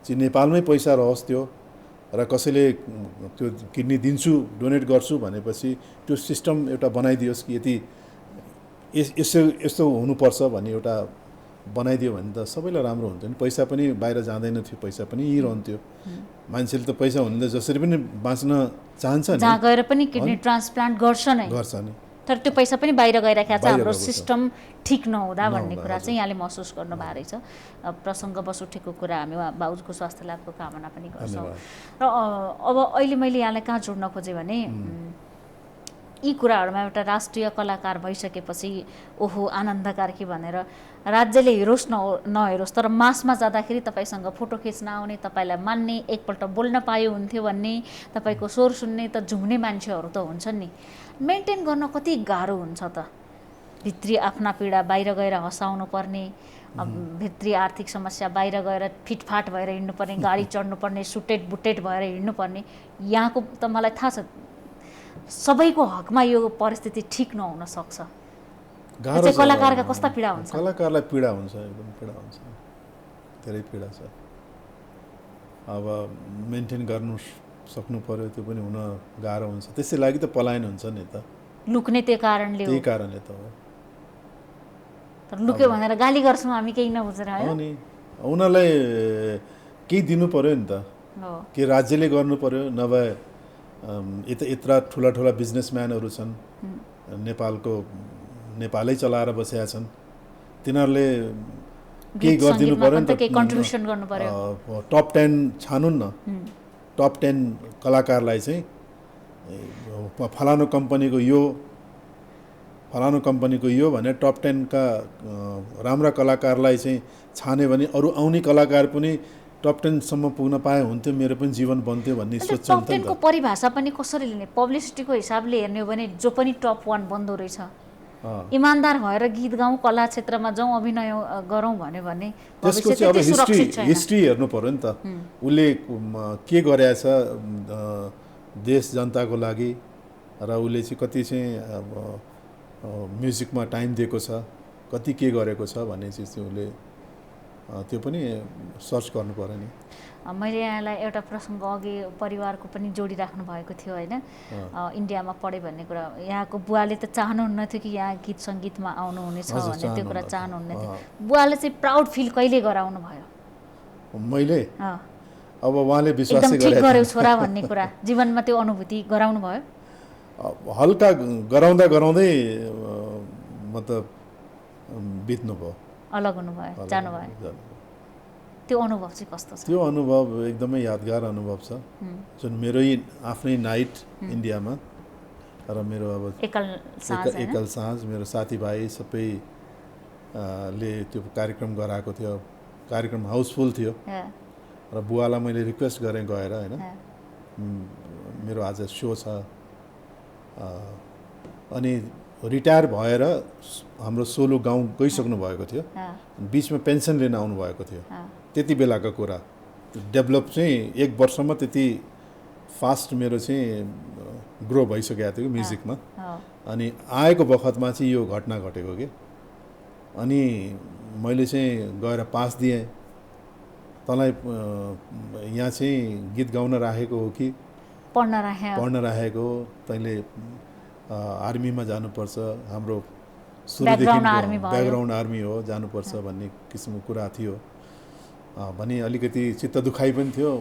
चाहिँ नेपालमै पैसा रहोस् त्यो, र कसैले त्यो किडनी दिन्छु डोनेट गर्छु भनेपछि त्यो सिस्टम एउटा बनाइदियोस् कि यति यस्तो हुनुपर्छ भन्ने एउटा बनाइदियो भने त सबैलाई राम्रो हुन्थ्यो नि। पैसा पनि बाहिर जाँदैन थियो, पैसा पनि यहीँ रहन्थ्यो। मान्छेले त पैसा हुँदा जसरी पनि बाँच्न चाहन्छ नि, जहाँ गएर पनि किडनी ट्रान्सप्लान्ट गर्छ नि। तर त्यो पैसा पनि बाहिर गइराखेको छ, हाम्रो सिस्टम ठिक नहुँदा भन्ने कुरा चाहिँ यहाँले महसुस गर्नु भएको रहेछ। प्रसङ्गवश उठेको कुरा हामी बाबुको स्वास्थ्य लाभको कामना पनि गर्छौँ। र अब अहिले मैले यहाँलाई कहाँ जोड्न खोजेँ भने यी कुराहरूमा एउटा राष्ट्रिय कलाकार भइसकेपछि ओहो आनन्द कार्की भनेर राज्यले हेरोस् नहेरोस्, तर मासमा जाँदाखेरि तपाईँसँग फोटो खिच्न आउने, तपाईँलाई मान्ने, एकपल्ट बोल्न पायो हुन्थ्यो भन्ने, तपाईँको स्वर सुन्ने त झुम्ने मान्छेहरू त हुन्छन् नि। मेन्टेन गर्न कति गाह्रो हुन्छ त? भित्री आफ्ना पीडा बाहिर गएर हँसाउनु पर्ने, भित्री आर्थिक समस्या बाहिर गएर फिटफाट भएर हिँड्नुपर्ने, गाडी चढ्नुपर्ने, सुटेड बुटेड भएर हिँड्नुपर्ने। यहाँको त मलाई थाहा छ सबैको हकमा यो परिस्थिति ठिक नहुन सक्छ। गाह्रो छ। कलाकारका कस्ता पीडा हुन्छ? कलाकारलाई पीडा हुन्छ, एकदम पीडा हुन्छ, धेरै पीडा छ। अब मेन्टेन गर्नु सक्नु पर्यो, त्यो पनि हुन गाह्रो हुन्छ। त्यसै लागि त पलायन हुन्छ नि त, लुक्ने त्यही कारणले त हो। तर लुक्यो भनेर गाली गर्छौँ हामी केही नबुझेर हो नि। उनीहरूलाई केही दिनु पर्यो नि त, के राज्यले गर्नु पर्यो, नभए यत्रा ठुला बिजनेसम्यानहरू छन् नेपालै चलाएर बसेका छन्, तिनीहरूले केही गरिदिनु पर्यो नि त, कन्ट्रिब्युसन गर्नु पर्यो। टप 10 छानुन् न, टप 10 कलाकारलाई चाहिँ फलानु कम्पनीको यो भने टप 10 का राम्रा कलाकारलाई चाहिँ छाने भने अरू आउने कलाकार पनि टप 10 सम्म पुग्न पाए हुन्थ्यो, मेरो पनि जीवन बन्थ्यो भन्ने सोच्छन् टप 10 को परिभाषा पनि कसरी लिने? पब्लिसिटीको हिसाबले हेर्ने हो भने जो पनि टप 1 बन्दो रहेछ। इमानदार भएर गीत गाउँ, कला क्षेत्रमा जाउँ, अभिनय गरौँ भन्यो भने त्यसको चाहिँ अब हिस्ट्री हेर्नु पर्यो नि त। उसले के गरेछ देश जनताको लागि, र उसले चाहिँ कति चाहिँ म्युजिकमा टाइम दिएको छ, कति के गरेको छ भन्ने चिज चाहिँ उसले त्यो पनि सर्च गर्नु पर्यो नि। मैले यहाँलाई एउटा प्रसङ्ग अघि परिवारको पनि जोडिराख्नु भएको थियो होइन, इन्डियामा पढेँ भन्ने कुरा। यहाँको बुवाले त चाहनुहुन्न थियो कि यहाँ गीत सङ्गीतमा आउनुहुनेछ भन्ने, त्यो कुरा चाहनुहुन्न थियो। बुवाले चाहिँ प्राउड फिल कहिले गराउनु भयो? मैले अब उहाँले विश्वास गर्यो छोरा भन्ने कुरा जीवनमा त्यो अनुभूति गराउनु भयो? हल्का गराउँदै मतलब बित्नु भयो, अलग हुनुभयो, जानुभयो। त्यो अनुभव चाहिँ कस्तो छ? त्यो अनुभव एकदमै यादगार अनुभव छ, जुन मेरो आफ्नै नाइट इन्डियामा, र मेरो अब एकल साँझ मेरो साथीभाइ सबैले त्यो कार्यक्रम गराएको थियो। कार्यक्रम हाउसफुल थियो, र बुवालाई मैले रिक्वेस्ट गरेँ गएर होइन, मेरो आज सो छ। अनि रिटायर भएर हाम्रो सोलो गाउँ गइसक्नु भएको थियो, बिचमा पेन्सन लिन आउनुभएको थियो। त्यति बेलाको कुरा, डेभलप चाहिँ 1 वर्षमा त्यति फास्ट मेरो चाहिँ ग्रो भइसकेको थियो म्युजिकमा। अनि आएको बखतमा चाहिँ यो घटना घटेको के। अनि मैले चाहिँ गएर पास दिएँ, तँलाई यहाँ चाहिँ गीत गाउन राखेको हो कि पढ्न राखेको, तैँले आर्मीमा जानुपर्छ, हाम्रो सुरुदेखि ब्याकग्राउन्ड आर्मी हो, जानुपर्छ भन्ने किसिमको कुरा थियो। भने अलिकति चित्त दुखाइ पनि थियो,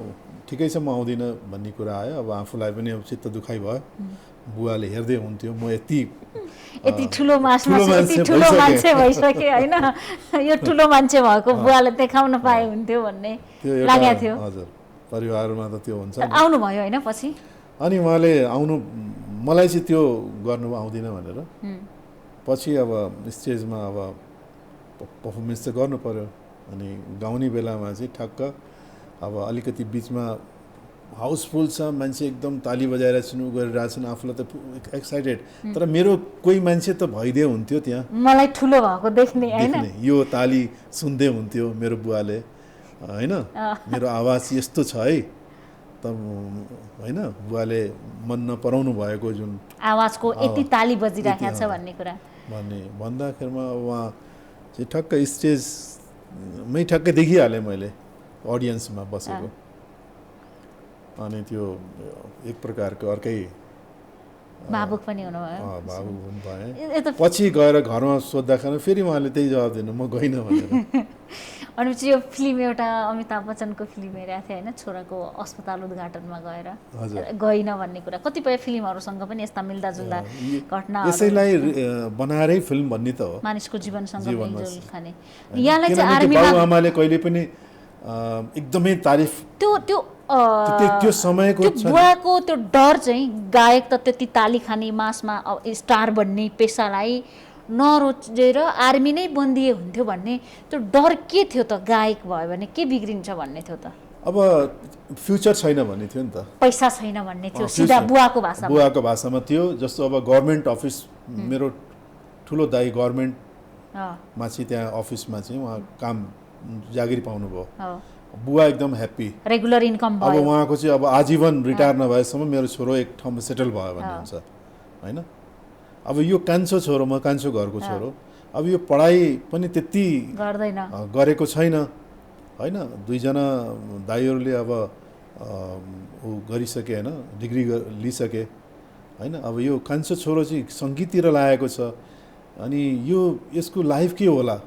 ठिकै छ म आउँदिनँ भन्ने कुरा आयो। अब आफूलाई पनि अब चित्त दुखाइ भयो। बुवाले हेर्दै हुन्थ्यो म यति ठुलो मान्छे भइसके होइन, यो ठुलो मान्छे भएको बुवाले देखाउन पाए हुन्थ्यो भन्ने लागेको थियो। हजुर, परिवारमा त त्यो हुन्छ। आउनु भयो होइन पछि? अनि उहाँले मलाई चाहिँ त्यो गर्नु आउँदिनँ भनेर, पछि अब स्टेजमा अब पर्फर्मेन्स चाहिँ गर्नु पर्यो। अनि गाउने बेलामा चाहिँ ठक्क अब अलिकति बिचमा हाउसफुल छ, मान्छे एकदम ताली बजाएर सुरु गरिरहेछन्, आफूलाई त एक्साइटेड। तर मेरो कोही मान्छे त भइदियो हुन्थ्यो त्यहाँ, मलाई ठुलो भएको देख्ने होइन, यो ताली सुन्दै हुन्थ्यो मेरो बुवाले होइन, मेरो आवाज यस्तो छ है त होइन। बुवाले मन नपराउनु भएको जुन आवाजको यति ताली बजिरहेको छ भन्ने कुरा भन्दाखेरिमा उहाँ चाहिँ ठक्क स्टेजमै ठक्कै देखिहालेँ मैले अडियन्समा बसेको। अनि त्यो एक प्रकारको अर्कै भावुक पनि हुनुभयो। भावुक हुनु भएँ। पछि गएर घरमा सोद्धाखेरि फेरि उहाँले त्यही जवाब दिनु, म गइनँ भनेर। भनेपछि यो फिल्म एउटा अमिताभ बच्चनको फिल्म हेरेको थिएँ होइन, छोराको अस्पताल उद्घाटनमा गएर गइन भन्ने कुरा। कतिपय फिल्महरूसँग पनि यस्ता मिल्दाजुल्दा घटना, यसैलाई बनाएरै फिल्म भन्ने त हो, मानिसको जीवनसँग मिलजुल खाने। यहाँलाई चाहिँ आर्मीमा बाबुआमाले कहिले पनि एकदमै तारिफ त्यो समयको बुवाको त्यो डर चाहिँ गायक त त्यति ताली खाने मासमा स्टार बन्ने पेसालाई नरोजेर आर्मी नै बन्दिए हुन्थ्यो भन्ने त्यो डर के थियो त? गायक भयो भने के बिग्रिन्छ भन्ने थियो त? अब फ्युचर छैन भन्ने थियो नि त, पैसा छैन भन्ने थियो सिधा बुवाको भाषामा थियो। जस्तो अब गभर्मेन्ट अफिस, मेरो ठुलो दाइ गभर्मेन्टमा चाहिँ त्यहाँ अफिसमा चाहिँ उहाँ काम जागिर पाउनुभयो। बुवा एकदम ह्याप्पी, रेगुलर इन्कम भयो। अब उहाँको चाहिँ अब आजीवन रिटायर नभएसम्म मेरो छोरो एक ठाउँमा सेटल भयो भन्ने हुन्छ होइन। अब यो कान्छो छोरो, म कान्छो घरको छोरो, अब यो पढाइ पनि त्यति गरेको छैन होइन। 2 जना दाइहरूले अब ऊ गरिसके होइन, डिग्री लिइसके होइन। अब यो कान्छो छोरो चाहिँ सङ्गीततिर लागेको छ। अनि यसको लाइफ के होला,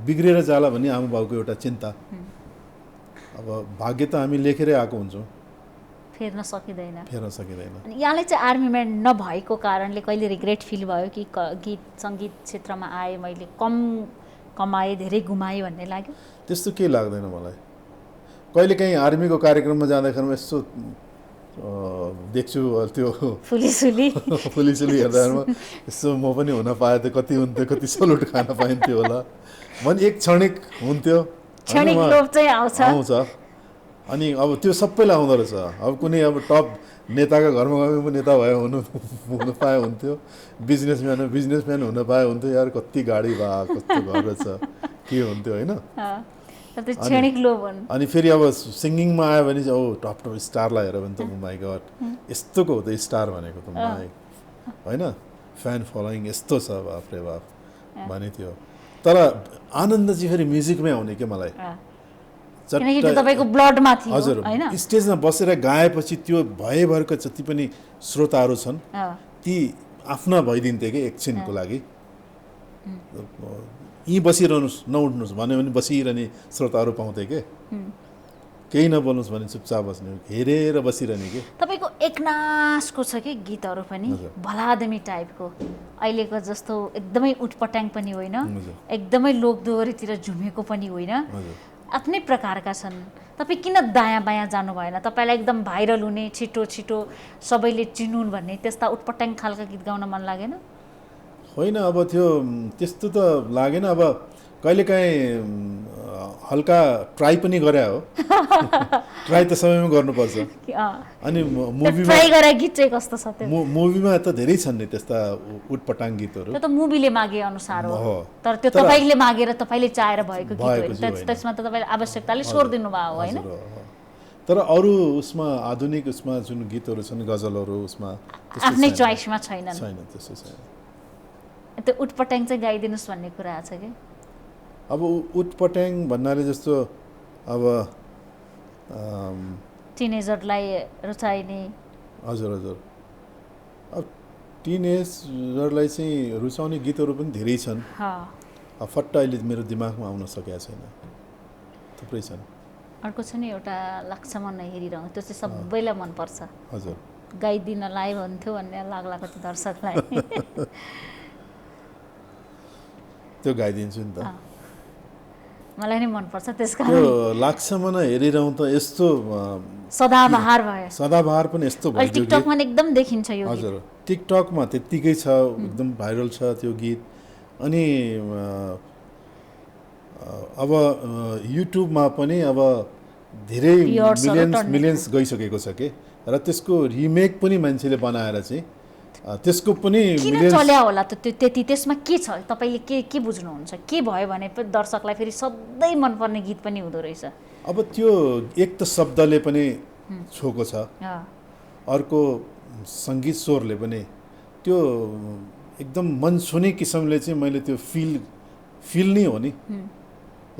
बिग्रेर जाला भन्ने आमा बाउको एउटा चिन्ता। अब भाग्य त हामी लेखेरै आएको हुन्छौँ, फेर्न सकिँदैन। अनि यहाँलाई चाहिँ आर्मीमा नभएको कारणले कहिले रिग्रेट फिल भयो कि गीत सङ्गीत क्षेत्रमा आएँ, मैले कम कमाएँ, धेरै गुमाएँ भन्ने लाग्यो? त्यस्तो केही लाग्दैन मलाई। कहिलेकाहीँ आर्मीको कार्यक्रममा जाँदाखेरि यसो देख्छु त्यो फुलिसुली हेर्दाखेरिमा यसो म पनि हुन पाए त कति हुन्थ्यो, कति सलुट खान पाइन्थ्यो होला भने एक क्षणिक हुन्थ्यो, क्षणिक लोभ चाहिँ आउँछ। अनि अब त्यो सबैलाई आउँदो रहेछ। अब कुनै अब टप नेताको घरमा गए नेता भए हुन पाए हुन्थ्यो, बिजनेसम्यान हुन पाए हुन्थ्यो। यार कति गाडी भए, कस्तो घर रहेछ, के हुन्थ्यो होइन। अनि फेरि अब सिङ्गिङमा आयो भने चाहिँ टप स्टारलाई हेऱ्यो भने त माइ गड यस्तोको हो त स्टार भनेको त माइ होइन, फ्यान फलोइङ यस्तो छ, बाफरे बाफ भने थियो। तर आनन्द चाहिँ फेरि म्युजिकमै आउने के मलाई, हजुर। स्टेजमा बसेर गाएपछि त्यो भएभरको जति पनि श्रोताहरू छन् ती आफ्ना भइदिन्थे कि एकछिनको लागि। यहीँ बसिरहनुहोस्, नउठ्नुहोस् भन्यो भने बसिरहने श्रोताहरू पाउँथे के, केही नबोल्नुहोस् भने चुपचाप बस्ने, हेरेर बसिरहने के। तपाईँको एकनासको छ कि गीतहरू पनि भलादमी टाइपको, अहिलेको जस्तो एकदमै उटपटाङ पनि होइन, एकदमै लोकदोहोरीतिर झुमेको पनि होइन, आफ्नै प्रकारका छन्। तपाईँ किन दायाँ बायाँ जानु भएन? तपाईँलाई एकदम भाइरल हुने, छिटो छिटो सबैले चिनुन् भन्ने त्यस्ता उटपटाङ खालका गीत गाउन मन लागेन? होइन, अब त्यो त्यस्तो त लागेन। अब कहिलेकाहीँ हल्का ट्राई पनि गरे हो ट्राई त सबैमा गर्नुपर्छ अनि मुभीमा ट्राई गरे गीत चाहिँ कस्तो छ त्यो मुभीमा त धेरै छन् नि त्यस्ता उटपटाङ गीतहरू त्यो त मुभीले मागे अनुसार हो हो। तर त्यो तपाईले मागेर तपाईले चाहेर भएको गीत भएको होइन चाहिँ होइन। त्यसमा त तपाईले आवश्यकताले स्वर दिनुभयो होइन हजुर, हो। तर अरू उसमा आधुनिक उसमा जुन गीतहरू छन् गजलहरू उसमा त्यस्तो आफ्नै छैन। चोइसमा छैनन् छैन त्यस्तो छैन। त्यो उटपटाङ चाहिँ गाइदिनुस् भन्ने कुरा छ कि अब उटपटाङ भन्नाले जस्तो अब टिनेजरलाई रुचाइने हजुर हजुर अब टिनेजरलाई चाहिँ रुचाउने गीतहरू पनि धेरै छन् अब फट्ट अहिले मेरो दिमागमा आउन सकेको छैन थुप्रै छन् अर्को छ नि एउटा लाग्छ मन हेरिरहँ त्यो चाहिँ सबैलाई मनपर्छ हजुर गाइदिनलाई भन्थ्यो भन्ने लाग्ला कति दर्शकलाई त्यो गाइदिन्छु नि त मलाई नै मनपर्छ त्यसकारण त्यो लाग्छ मन हेरिरहँ त यस्तो सदाबहार भयो सदाबहार पनि यस्तो भयो अहिले टिकटकमा नि एकदम देखिन्छ यो गीत हजुर टिकटकमा त्यत्तिकै छ एकदम भाइरल छ त्यो गीत अनि अब युट्युबमा पनि अब धेरै मिलियन्स गइसकेको छ के र त्यसको रिमेक पनि मान्छेले बनाएर चाहिँ त्यसको पनि किन चल्या होला त त्यो त्यति त्यसमा के छ तपाईले के बुझ्नुहुन्छ के भयो भने दर्शकलाई फेरि सधैँ मनपर्ने गीत पनि हुँदो रहेछ अब त्यो एक त शब्दले पनि छोको छ अर्को सङ्गीत स्वरले पनि त्यो एकदम मन छुने किसिमले चाहिँ मैले त्यो फिल नै हो नि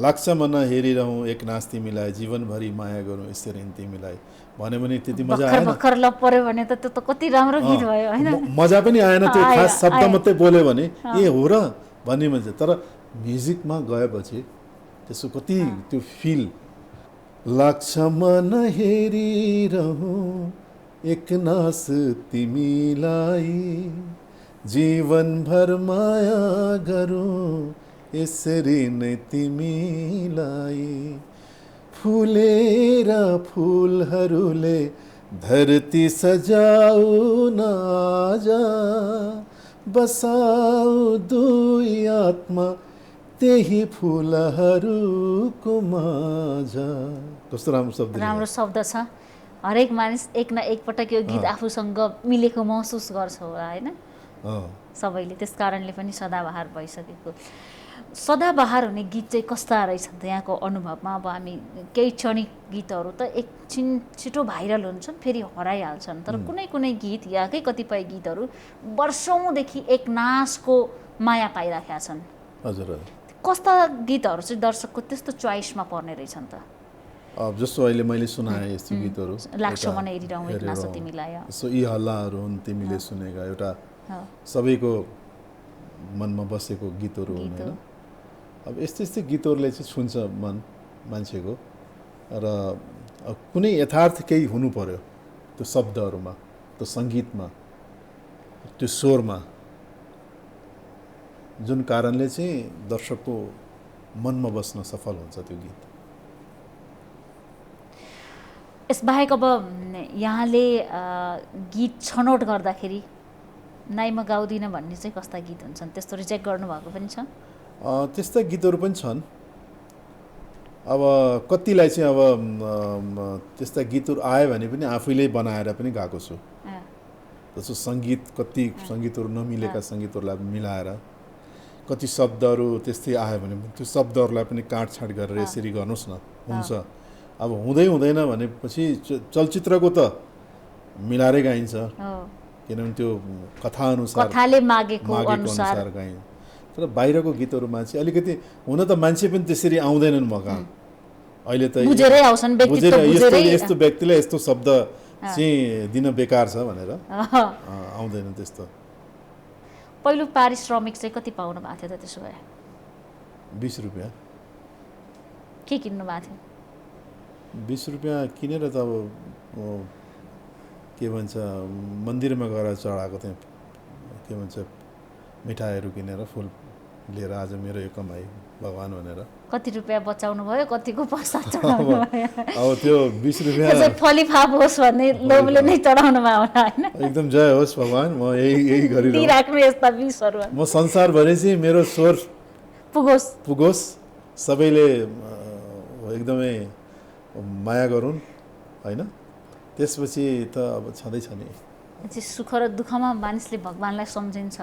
लाग्छ मन हेरिरहँ एक नाच तिमीलाई जीवनभरि माया गरौँ यसरी तिमीलाई भन्यो भने त्यति मजा आएन भर्खर लप पर्यो भने त त्यो त कति राम्रो गीत भयो हैन मजा पनि आएन त्यो खास शब्द मात्रै बोल्यो भने ए हो र भन्ने मान्छे तर म्युजिकमा गएपछि त्यसको कति त्यो फिल लाग्छ मन हेरिरहँ एक नास तिमीलाई जीवनभर माया गरौँ यसरी नै तिमीलाई फुलेर फुलहरूले धरती सजाउन आजा बसाऊ दुई आत्मा त्यही फुलहरूको माझा कस्तो राम्रो शब्द राम्रो शब्द छ हरेक मानिस एक न एक पटक यो गीत आफूसँग मिलेको महसुस गर्छ होला हैन सबैले त्यस कारणले पनि सदाबहार भइसकेको सदाबहार हुने गीत चाहिँ कस्ता रहेछन् त यहाँको अनुभवमा अब हामी केही क्षणिक गीतहरू त एकछिन छिटो भाइरल हुन्छन् फेरि हराइहाल्छन् तर कुनै कुनै गीत यहाँकै कतिपय गीतहरू वर्षौँदेखि एक नासको माया पाइराखेका छन् हजुर कस्ता गीतहरू चाहिँ दर्शकको त्यस्तो चोइसमा पर्ने रहेछन् त अब जस्तो अहिले मैले सुनाएँ यस्तो गीतहरू लाग्छ मन हेरिरहँ एक नास तिमीलाई सो यी हल्लाहरू हुन् तिमीले सुनेका एउटा सबैको मनमा बसेको गीतहरू हुन् होइन अब यस्तै यस्तै गीतहरूले चाहिँ छुन्छ मन मान्छेको र कुनै यथार्थ केही हुनु पर्यो त्यो शब्दहरूमा त्यो सङ्गीतमा त्यो स्वरमा जुन कारणले चाहिँ दर्शकको मनमा बस्न सफल हुन्छ त्यो गीत यसबाहेक अब यहाँले गीत छनौट गर्दाखेरि नाइ म गाउँदिनँ भन्ने चाहिँ कस्ता गीत हुन्छन् त्यस्तो रिजेक्ट गर्नुभएको पनि छ त्यस्ता गीतहरू पनि छन् अब कतिलाई चाहिँ अब त्यस्ता गीतहरू आयो भने पनि आफैले बनाएर पनि गाएको छु जस्तो सङ्गीत कति सङ्गीतहरू नमिलेका सङ्गीतहरूलाई मिलाएर कति शब्दहरू त्यस्तै आयो भने त्यो शब्दहरूलाई पनि काटछाँट गरेर यसरी गर्नुहोस् न हुन्छ अब हुँदै हुँदैन भनेपछि चलचित्रको त मिलाएरै गाइन्छ किनभने त्यो कथाले मागेको अनुसार गाइन्छ तर बाहिरको गीतहरूमा चाहिँ अलिकति हुन त मान्छे पनि त्यसरी आउँदैनन् मका अहिले त बुझेरै आउँछन् यस्तो व्यक्तिलाई यस्तो शब्द चाहिँ दिन बेकार छ भनेर आउँदैन त्यस्तो पहिलो पारिश्रमिक चाहिँ कति पाउनु भएको थियो त त्यसो भए 20 रुपियाँ के किन्नु भएको थियो 20 रुपियाँ किनेर त अब के भन्छ मन्दिरमा गएर चढाएको थिएँ के भन्छ मिठाईहरू किनेर फुल लिएर आज मेरो यो कमाई भगवान् भनेर कति रुपियाँ बचाउनु भयो कतिको पैसा चढाउनु भयो अब त्यो 20 रुपियाँ फलिफाप होस् भन्ने लोभले नै चढाउनु भयो होला हैन एकदम जय होस् भगवान् म यही गरिराख्नु यस्ता 20हरू म संसारभरि चाहिँ मेरो स्वर पुगोस् सबैले एकदमै माया गरून् होइन। त्यसपछि त अब छँदैछ नि। सुख र दुःखमा मानिसले भगवानलाई सम्झिन्छ,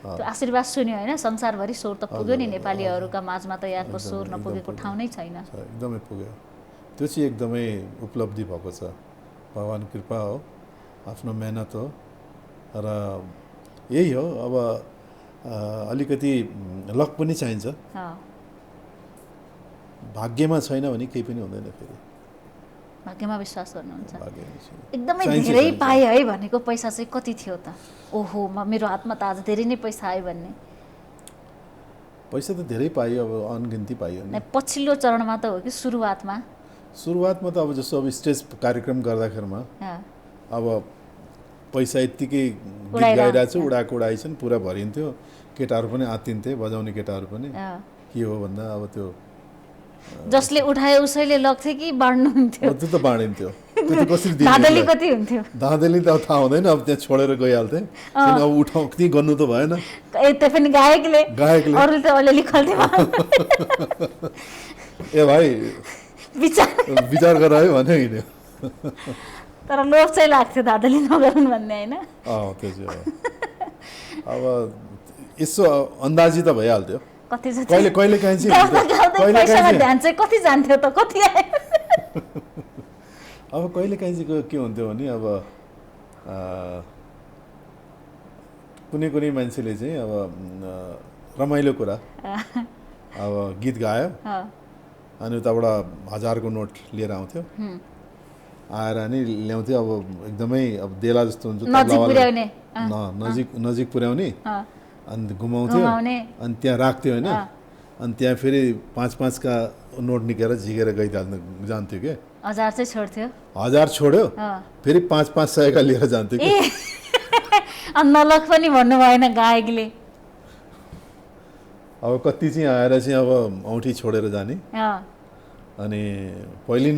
त्यो आशीर्वाद सुन्यो होइन। संसारभरि स्वर त पुग्यो नि, नेपालीहरूका माझमा त यहाँको स्वर नपुगेको ठाउँ नै छैन। एकदमै पुग्यो, त्यो चाहिँ एकदमै उपलब्धि भएको छ, भगवान् कृपा हो, आफ्नो मेहनत हो। र यही हो, अब अलिकति लक पनि चाहिन्छ। भाग्यमा छैन भने केही पनि हुँदैन। फेरि भाग्यमा विश्वास गर्नुहुन्छ? एकदमै धेरै पाएँ है भनेको पैसा चाहिँ कति थियो त? ओहो, मेरो हातमा त आज धेरै नै पैसा आयो भन्ने? पैसा त धेरै पाइयो, अब अनगिन्ती पाइयो नि। पछिल्लो चरणमा त हो कि सुरुवातमा? सुरुवातमा त अब जस्तो अब स्टेज कार्यक्रम गर्दाखेरिमा अब पैसा यत्तिकै गीत गाइरहेको छु, उडाएको उडाइछन्, पुरा भरिन्थ्यो, केटाहरू पनि आत्तिन्थे, बजाउने केटाहरू पनि। के हो भन्दा अब त्यो जसले उठाए उसैले लग्थ्यो कि बाँड्नुहुन्थ्यो? त्यो त बाँडिन्थ्यो, त्यो त कसरी दिने? धाँधली कति हुन्थ्यो? धाँधली त अब थाहा हुँदैन, अब त्यहाँ छोडेर गइहाल्थे। अब उठाउ त्यही गर्नु त भएन। त्यो पनि गायकले अरूले त अलिअलि खल्थे। ए भाइ विचार गर है भन्यो हिँड्यो। तर लोभ चाहिँ लाग्थ्यो धाँधली नगर्नु भन्ने होइन? त्यो चाहिँ अब यसो अन्दाजी त भइहाल्थ्यो। कहिले कहिले काहीँ चाहिँ ध्यान चाहिँ कति जान्थ्यो त, कति आयो? अब कहिले काहीँ चाहिँ के हुन्थ्यो भने अब कुनै कुनै मान्छेले चाहिँ अब रमाइलो कुरा अब गीत गायो अनि उताबाट 1000 को नोट लिएर आउँथ्यो, आएर नि ल्याउँथ्यो। अब एकदमै अब देला जस्तो हुन्छ, नजिक पुर्याउने अनि घुमाउँथ्यो अनि त्यहाँ राख्थ्यो होइन। अनि त्यहाँ फेरि 5-5 का नोट निकालेर झिकेर गइहाल्नु जान्थ्यो क्या। 1000 चाहिँ छोड्थ्यो, 1000 छोड्यो, फेरि 5-5 का लिएर जान्थ्यो कि। नलक पनि भन्नु भएन गायकले? अब कति चाहिँ आएर चाहिँ अब औँठी छोडेर जाने। अनि पहिले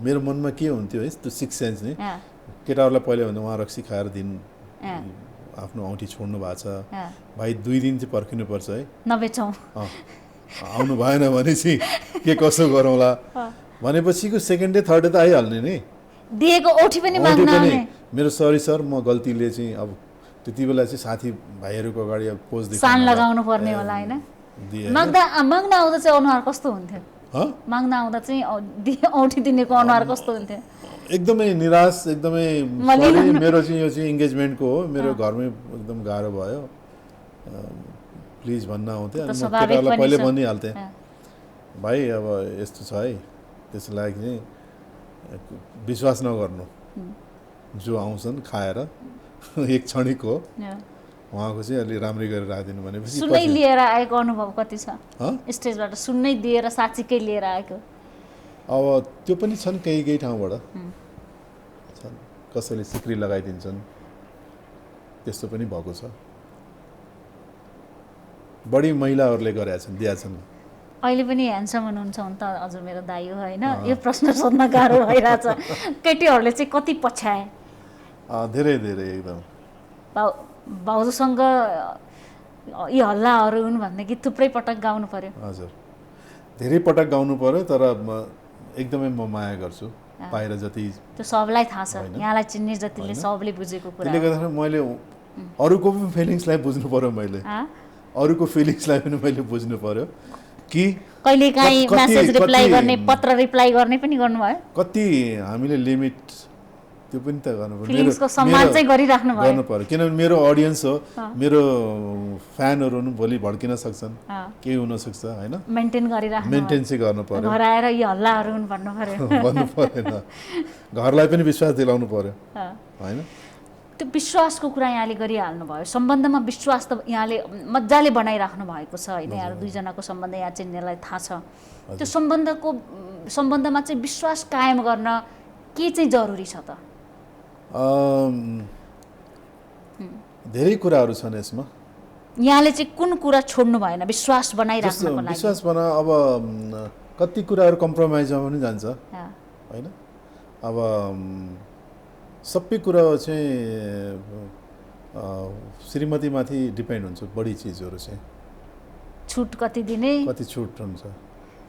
मेरो मनमा के हुन्थ्यो है, त्यो 6 सेन्स नि केटाहरूलाई पहिले भन्दा उहाँ रक्सी खाएर दिन आफ्नो औँठी छोड्नु भएको छ भाइ, 2 दिन चाहिँ पर्खिनुपर्छ है, नबेचौँ। आउनु भएन भने चाहिँ के कसो गरौँला भनेपछिको सेकेन्ड डे थर्ड डे त आइहाल्ने नि। दिएको औँठी पनि माग्न आउने। मेरो सरी सर, म गल्तीले चाहिँ अब त्यति बेला चाहिँ साथी भाइहरूको अगाडि अब पोज देखाउनु सान लगाउनु पर्ने होला होइन? माग्न आउँदा चाहिँ अनुहार कस्तो हुन्थ्यो? माग्न आउँदा चाहिँ औँठी दिनेको अनुहार कस्तो हुन्थ्यो? एकदमै निराश, एकदमै सरी, मेरो चाहिँ यो चाहिँ इन्गेजमेन्टको हो, मेरो घरमै एकदम गाह्रो भयो, प्लिज भन्न आउँथेँ। अनि म केटाहरूलाई पहिले भनिहाल्थेँ, भाइ अब यस्तो छ है, त्यसको लागि चाहिँ विश्वास नगर्नु, जो आउँछन् खाएर एक क्षणिक हो, उहाँको चाहिँ अलि राम्रै गरेर राखिदिनु भनेपछि। सुन्नै लिएर आएको अनुभव कति छ स्टेजबाट? सुन्नै दिएर साँच्चीकै लिएर आएको? अब त्यो पनि छन् केही ठाउँबाट छन्, कसैले सिक्री लगाइदिन्छन्, त्यस्तो पनि भएको छ। बढी महिलाहरूले गरेका छन्, दिएका छन्। अहिले पनि ह्यान्डसम हुनुहुन्छ त हजुर मेरो दाइ हो होइन? यो प्रश्न सोध्न गाह्रो भइरहेछ। केटीहरूले चाहिँ कति पछ्याए? धेरै एकदम। भाउजूसँग यी हल्लाहरू हुन् भनेदेखि थुप्रै पटक गाउनु पर्यो? हजुर, धेरै पटक गाउनु पर्यो, तर एकदमै म माया गर्छु बाहिर जति। त्यो सबलाई थाहा छ, यहाँलाई चिन्ने जतिले सबले बुझेको कुरा। त्यसले गर्दाखेरि मैले अरूको पनि फिलिङ्सलाई बुझ्नु पर्यो, मैले अरूको फिलिङ्सलाई पनि मैले बुझ्नु पर्यो कि कहिलेकाहीँ मेसेज रिप्लाई गर्ने, पत्र रिप्लाई गर्ने पनि गर्नुभयो? कति हामीले लिमिट त्यो पनि त गर्नुपर्छ, फिलिङ्सको सम्मान चाहिँ गरिराख्नु पर्यो। किनभने मेरो अडियन्स हो, मेरो फ्यानहरू पनि भोलि भड्किन सक्छन्, केही हुनसक्छ होइन। मेन्टेन चाहिँ गर्नु पर्यो। घर आएर यो हल्लाहरू भन्नु पर्यो? भन्नु परेन, घरलाई पनि विश्वास दिलाउनु पर्यो होइन। त्यो विश्वासको कुरा यहाँले गरिहाल्नु भयो। सम्बन्धमा विश्वास त यहाँले मजाले बनाइराख्नु भएको छ होइन? यहाँहरू दुईजनाको सम्बन्ध यहाँ चिन्नेलाई थाहा छ। त्यो सम्बन्धमा चाहिँ विश्वास कायम गर्न के चाहिँ जरुरी छ त? धेरै कुराहरू छन् यसमा। यहाँले चाहिँ कुन कुरा छोड्नु भएन विश्वास बनाइराख्नको लागि? विश्वास बना अब कति कुराहरू कम्प्रोमाइजमा पनि जान्छ होइन। अब सबै कुरा चाहिँ श्रीमतीमाथि डिपेन्ड हुन्छ, बढी चिजहरू चाहिँ। छुट कति दिने, कति छुट हुन्छ,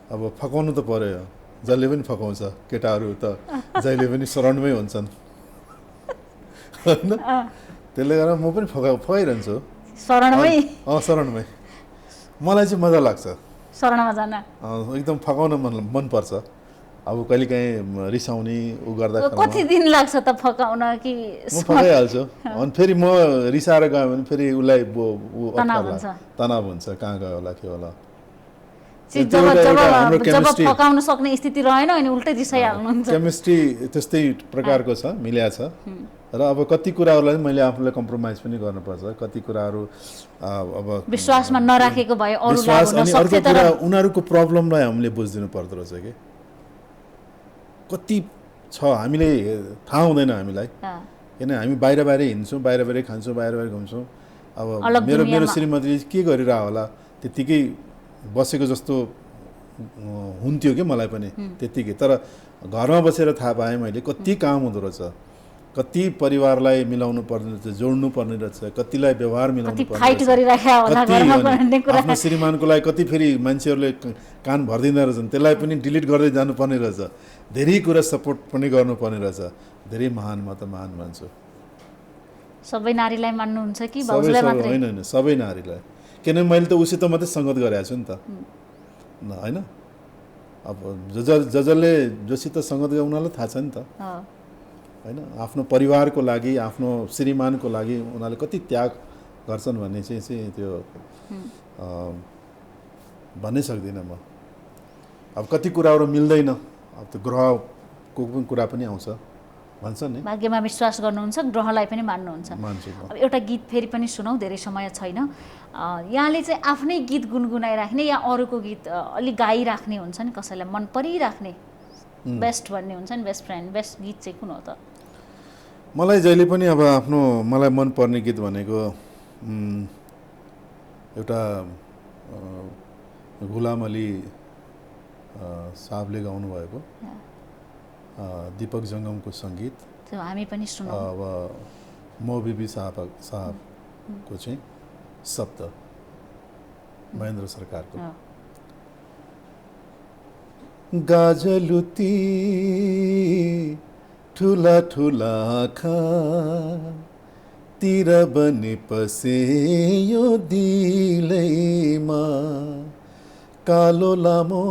अब फकाउनु त पर्यो, जसले पनि फकाउँछ, केटाहरू त जहिले पनि सराउन्डमै हुन्छन् होइन। त्यसले गर्दा म पनि फकाइरहन्छु शरणमै। मलाई चाहिँ मजा लाग्छ शरणमा जान, एकदम फकाउन मनपर्छ। अब कहिलेकाहीँ रिसाउने उ गर्दा कति दिन लाग्छ त फकाउन कि म फकाइहाल्छु। अनि फेरि म रिसाएर गयो भने फेरि उसलाई तनाव हुन्छ, कहाँ गयो होला के होला। जब फकाउन सक्ने स्थिति रहेन अनि उल्टै रिसाइहाल्नुहुन्छ। केमिस्ट्री त्यस्तै प्रकारको छ, मिल्या छ। र अब कति कुराहरूलाई मैले आफूलाई कम्प्रोमाइज पनि गर्नुपर्छ। कति कुराहरू अब विश्वासमा नराखेको भए विश्वास, अनि अर्को कुरा उनीहरूको प्रब्लमलाई हामीले बुझिदिनु पर्दो रहेछ कि कति छ हामीले थाहा हुँदैन हामीलाई। किन हामी बाहिर हिँड्छौँ, बाहिर खान्छौँ, बाहिर घुम्छौँ। अब मेरो श्रीमतीले के गरिरह होला, त्यत्तिकै बसेको जस्तो हुन्थ्यो कि मलाई पनि त्यत्तिकै। तर घरमा बसेर थाहा पाएँ मैले कति काम हुँदो रहेछ, कति परिवारलाई मिलाउनु पर्ने रहेछ, जोड्नु पर्ने रहेछ, कतिलाई व्यवहार मिलाउनु पर्ने रहेछ, आफ्नो श्रीमानको लागि कति फेरि मान्छेहरूले कान भरिदिँदो रहेछन्, त्यसलाई पनि डिलिट गर्दै जानुपर्ने रहेछ। धेरै कुरा सपोर्ट पनि गर्नुपर्ने रहेछ। धेरै महान, म त महान मान्छु। सबै नारीलाई मान्नुहुन्छ कि भाउजूलाई मात्रै? होइन, सबै नारीलाई। किनभने मैले त उसित मात्रै सङ्गत गरेको छु नि त होइन। अब जसले जोसित सङ्गत गरे उनीहरूलाई थाहा छ नि त होइन। आफ्नो परिवारको लागि, आफ्नो श्रीमानको लागि उनीहरूले कति त्याग गर्छन् भन्ने चाहिँ त्यो भन्नै सक्दिनँ म। अब कति कुराहरू मिल्दैन, अब त्यो ग्रहको कुरा पनि आउँछ भन्छ नि। भाग्यमा विश्वास गर्नुहुन्छ, ग्रहलाई पनि मान्नुहुन्छ। अब एउटा गीत फेरि पनि सुनौ, धेरै समय छैन। यहाँले चाहिँ आफ्नै गीत गुनगुनाइराख्ने या अरूको गीत अलि गाइराख्ने हुन्छ नि, कसैलाई मन परिराख्ने बेस्ट भन्ने हुन्छ नि, बेस्ट फ्रेन्ड, बेस्ट गीत चाहिँ कुन हो त? मलाई जहिले पनि अब आफ्नो मलाई मनपर्ने गीत भनेको एउटा गुलाम अली साहबले गाउनु भएको दीपक जङ्गमको सङ्गीत, हामी पनि सुनौँ। अब मौबिबी साहबको चाहिँ शब्द, महेन्द्र सरकारको। गाजलुती ठुला ठुला आँखा तिर बने पसे यो दिलैमा, कालो लामो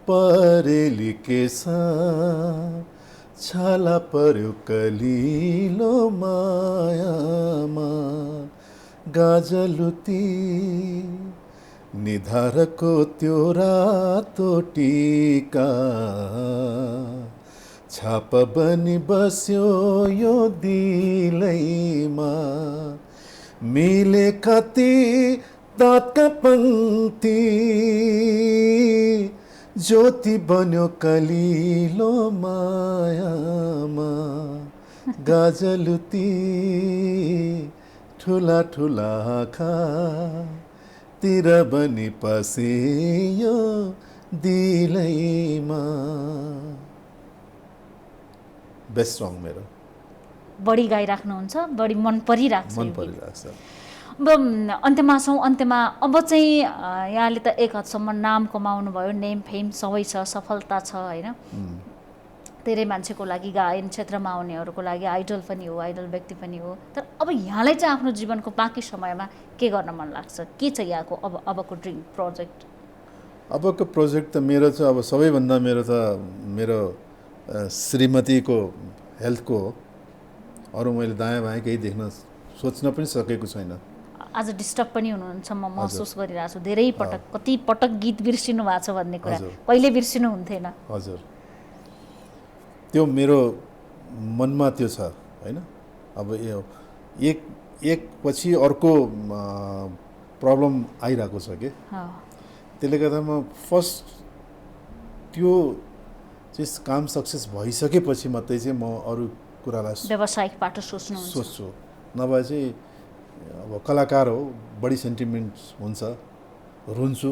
परेली केसा छाला पर्यो कलिलो मायामा। गाजलुती निधारको त्यो रातो टीका छाप बनी बस्यो यो दिलैमा। मिले कति दाँतका पङ्क्ति ज्योति बन्यो कलिलो मायामा। गाजलुती ठुला ठुला आँखा तिर बनी पसियो दिलैमा। बेस्ट सङ मेरो। बढी गाइराख्नुहुन्छ, बढी मन परिराख्छ। अब अन्त्यमा अब चाहिँ यहाँले त एक हदसम्म नाम कमाउनु भयो, नेम फेम सबै छ, सफलता छ होइन। धेरै मान्छेको लागि, गायन क्षेत्रमा आउनेहरूको लागि आइडल पनि हो, आइडल व्यक्ति पनि हो। तर अब यहाँलाई चाहिँ आफ्नो जीवनको बाँकी समयमा के गर्न मन लाग्छ? के छ यहाँको अबको ड्रिम प्रोजेक्ट? अबको प्रोजेक्ट त मेरो चाहिँ अब सबैभन्दा मेरो श्रीमतीको हेल्थको हो। अरू मैले दायाँ बायाँ केही देख्न सोच्न पनि सकेको छैन। आज डिस्टर्ब पनि हुनुहुन्छ, म महसुस गरिरहेको छु धेरै पटक। कति पटक गीत बिर्सिनु भएको छ भन्ने कुरा पहिले बिर्सिनु हुन्थेन। हजुर, त्यो मेरो मनमा त्यो छ होइन। अब एक पछि अर्को प्रब्लम आइरहेको छ कि, त्यसले गर्दा म फर्स्ट त्यो चाहिँ काम सक्सेस भइसकेपछि मात्रै चाहिँ म अरू कुरालाई व्यावसायिक बाटो सोच्छु। नभए चाहिँ अब कलाकार हो, बढी सेन्टिमेन्ट हुन्छ, रुन्छु,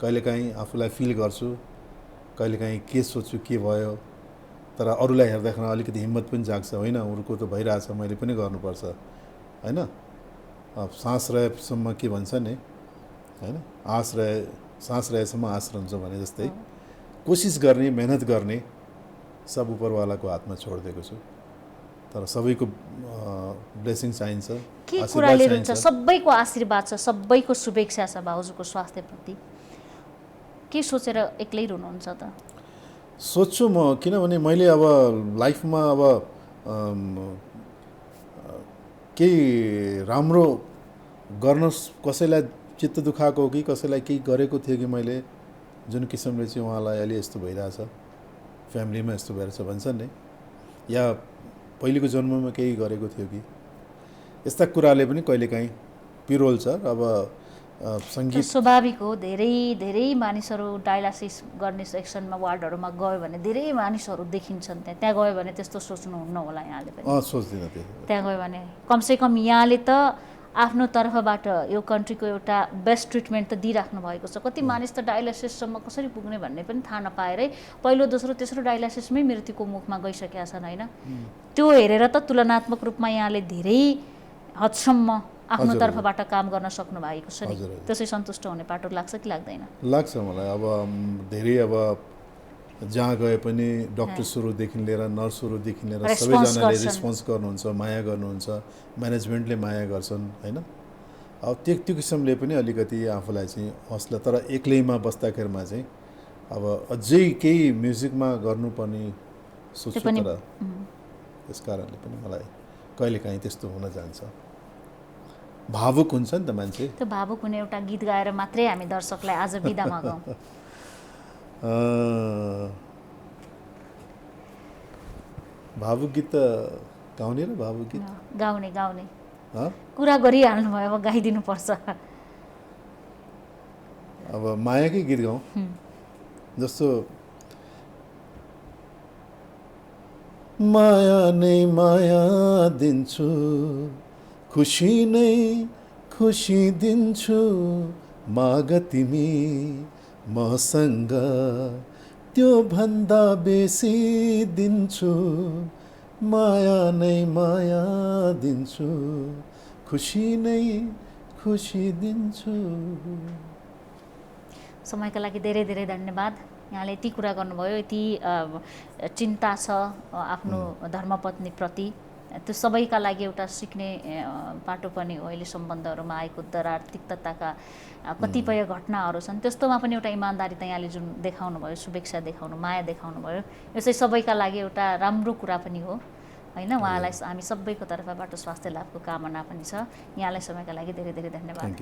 कहिलेकाहीँ आफूलाई फिल गर्छु, कहिलेकाहीँ के सोच्छु के भयो। तर अरूलाई हेर्दाखेरि अलिकति हिम्मत पनि जाग्छ, होइन अरूको त भइरहेछ, मैले पनि गर्नुपर्छ होइन। अब सास रहेसम्म के भन्छ नि होइन, आश रहे सास रहेसम्म आस रहन्छ भने जस्तै कोसिस गर्ने, मेहनत गर्ने सब उपरवालाको हातमा छोडिदिएको छु। तर सबैको ब्लेसिङ चाहिन्छ, के आशीर्वाद कुराले चाहिन्छ। रुन्छ? सबैको आशीर्वाद छ, सबैको शुभेच्छा छ भाउजूको स्वास्थ्यप्रति। के सोचेर एक्लै रुनुहुन्छ त? सोच्छु म, किनभने मैले अब लाइफमा अब केही राम्रो गर्न कसैलाई चित्त दुखाएको हो कि कसैलाई केही गरेको थियो कि मैले, जुन किसिमले चाहिँ उहाँलाई अहिले यस्तो भइरहेछ, फ्यामिलीमा यस्तो भइरहेछ भन्छन् नि, या पहिलेको जन्ममा केही गरेको थियो कि, यस्ता कुराले पनि कहिलेकाहीँ पिरोल्छ। अब सङ्गीत स्वाभाविक हो, धेरै मानिसहरू डायलासिस गर्ने सेक्सनमा वार्डहरूमा गयो भने धेरै मानिसहरू देखिन्छन्। त्यहाँ गयो भने त्यस्तो सोच्नुहुन्न होला यहाँले पनि? सोच्दिनँ त्यो। त्यहाँ गयो भने कमसेकम यहाँले त आफ्नो तर्फबाट यो कन्ट्रीको एउटा बेस्ट ट्रिटमेन्ट त दिइराख्नु भएको छ। कति मानिस त डायलासिससम्म कसरी पुग्ने भन्ने पनि थाहा नपाएरै पहिलो दोस्रो तेस्रो डायलासिसमै मृत्युको मुखमा गइसकेका छन् होइन? त्यो हेरेर त तुलनात्मक रूपमा यहाँले धेरै हदसम्म आफ्नो तर्फबाट काम गर्न सक्नु भएको छ नि, त्यसै सन्तुष्ट हुने पाटो लाग्छ कि लाग्दैन? लाग्छ मलाई। अब धेरै अब जहाँ गए पनि डक्टर्सहरूदेखि लिएर नर्सहरूदेखि लिएर सबैजनाले रेस्पोन्स गर्नुहुन्छ, माया गर्नुहुन्छ, म्यानेजमेन्टले माया गर्छन् होइन? अब त्यो किसिमले पनि अलिकति आफूलाई चाहिँ हौसला, तर एक्लैमा बस्दाखेरिमा चाहिँ अब अझै केही म्युजिकमा गर्नुपर्ने सोच्छु। तर त्यस कारणले पनि मलाई कहिलेकाहीँ त्यस्तो हुन जान्छ। भावुक हुन्छ नि त मान्छे। त्यो भावुक हुने एउटा गीत गाएर मात्रै हामी दर्शकलाई आज बिदा मागौँ। भावुक गीत त गाउने र भावुक गीत गाउने कुरा गरिहाल्नु भयो, अब गाइदिनु पर्छ। अब मायाकै गीत गाउँ। जस्तो माया नै माया दिन्छु, खुसी नै खुसी दिन्छु, माग तिमी मसँग त्यो भन्दा बेसी दिन्छु, माया नै माया दिन्छु, खुसी नै खुसी दिन्छु। समयका लागि धेरै धेरै धन्यवाद। यहाँले यति कुरा गर्नुभयो, यति चिन्ता छ आफ्नो धर्मपत्नीप्रति, त्यो सबैका लागि एउटा सिक्ने पाटो पनि हो। अहिले सम्बन्धहरूमा आएको दरार, तिक्तताका कतिपय घटनाहरू छन्, त्यस्तोमा पनि एउटा इमान्दारी त यहाँले जुन देखाउनु भयो, शुभेच्छा देखाउनु, माया देखाउनु भयो, यो चाहिँ सबैका लागि एउटा राम्रो कुरा पनि हो होइन? उहाँलाई हामी सबैको तर्फबाट स्वास्थ्य लाभको कामना पनि छ। यहाँलाई समयका लागि धेरै धेरै धन्यवाद।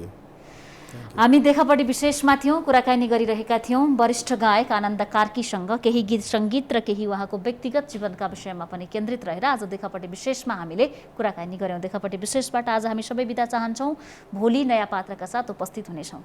हामी देखापट्टि विशेषमा थियौँ, कुराकानी गरिरहेका थियौँ वरिष्ठ गायक आनन्द कार्कीसँग, केही गीत सङ्गीत र केही उहाँको व्यक्तिगत जीवनका विषयमा पनि केन्द्रित रहेर आज देखापट्टि विशेषमा हामीले कुराकानी गऱ्यौँ। देखापट्टि विशेषबाट आज हामी सबै बिदा चाहन्छौँ। भोलि नयाँ पात्रका साथ उपस्थित हुनेछौँ।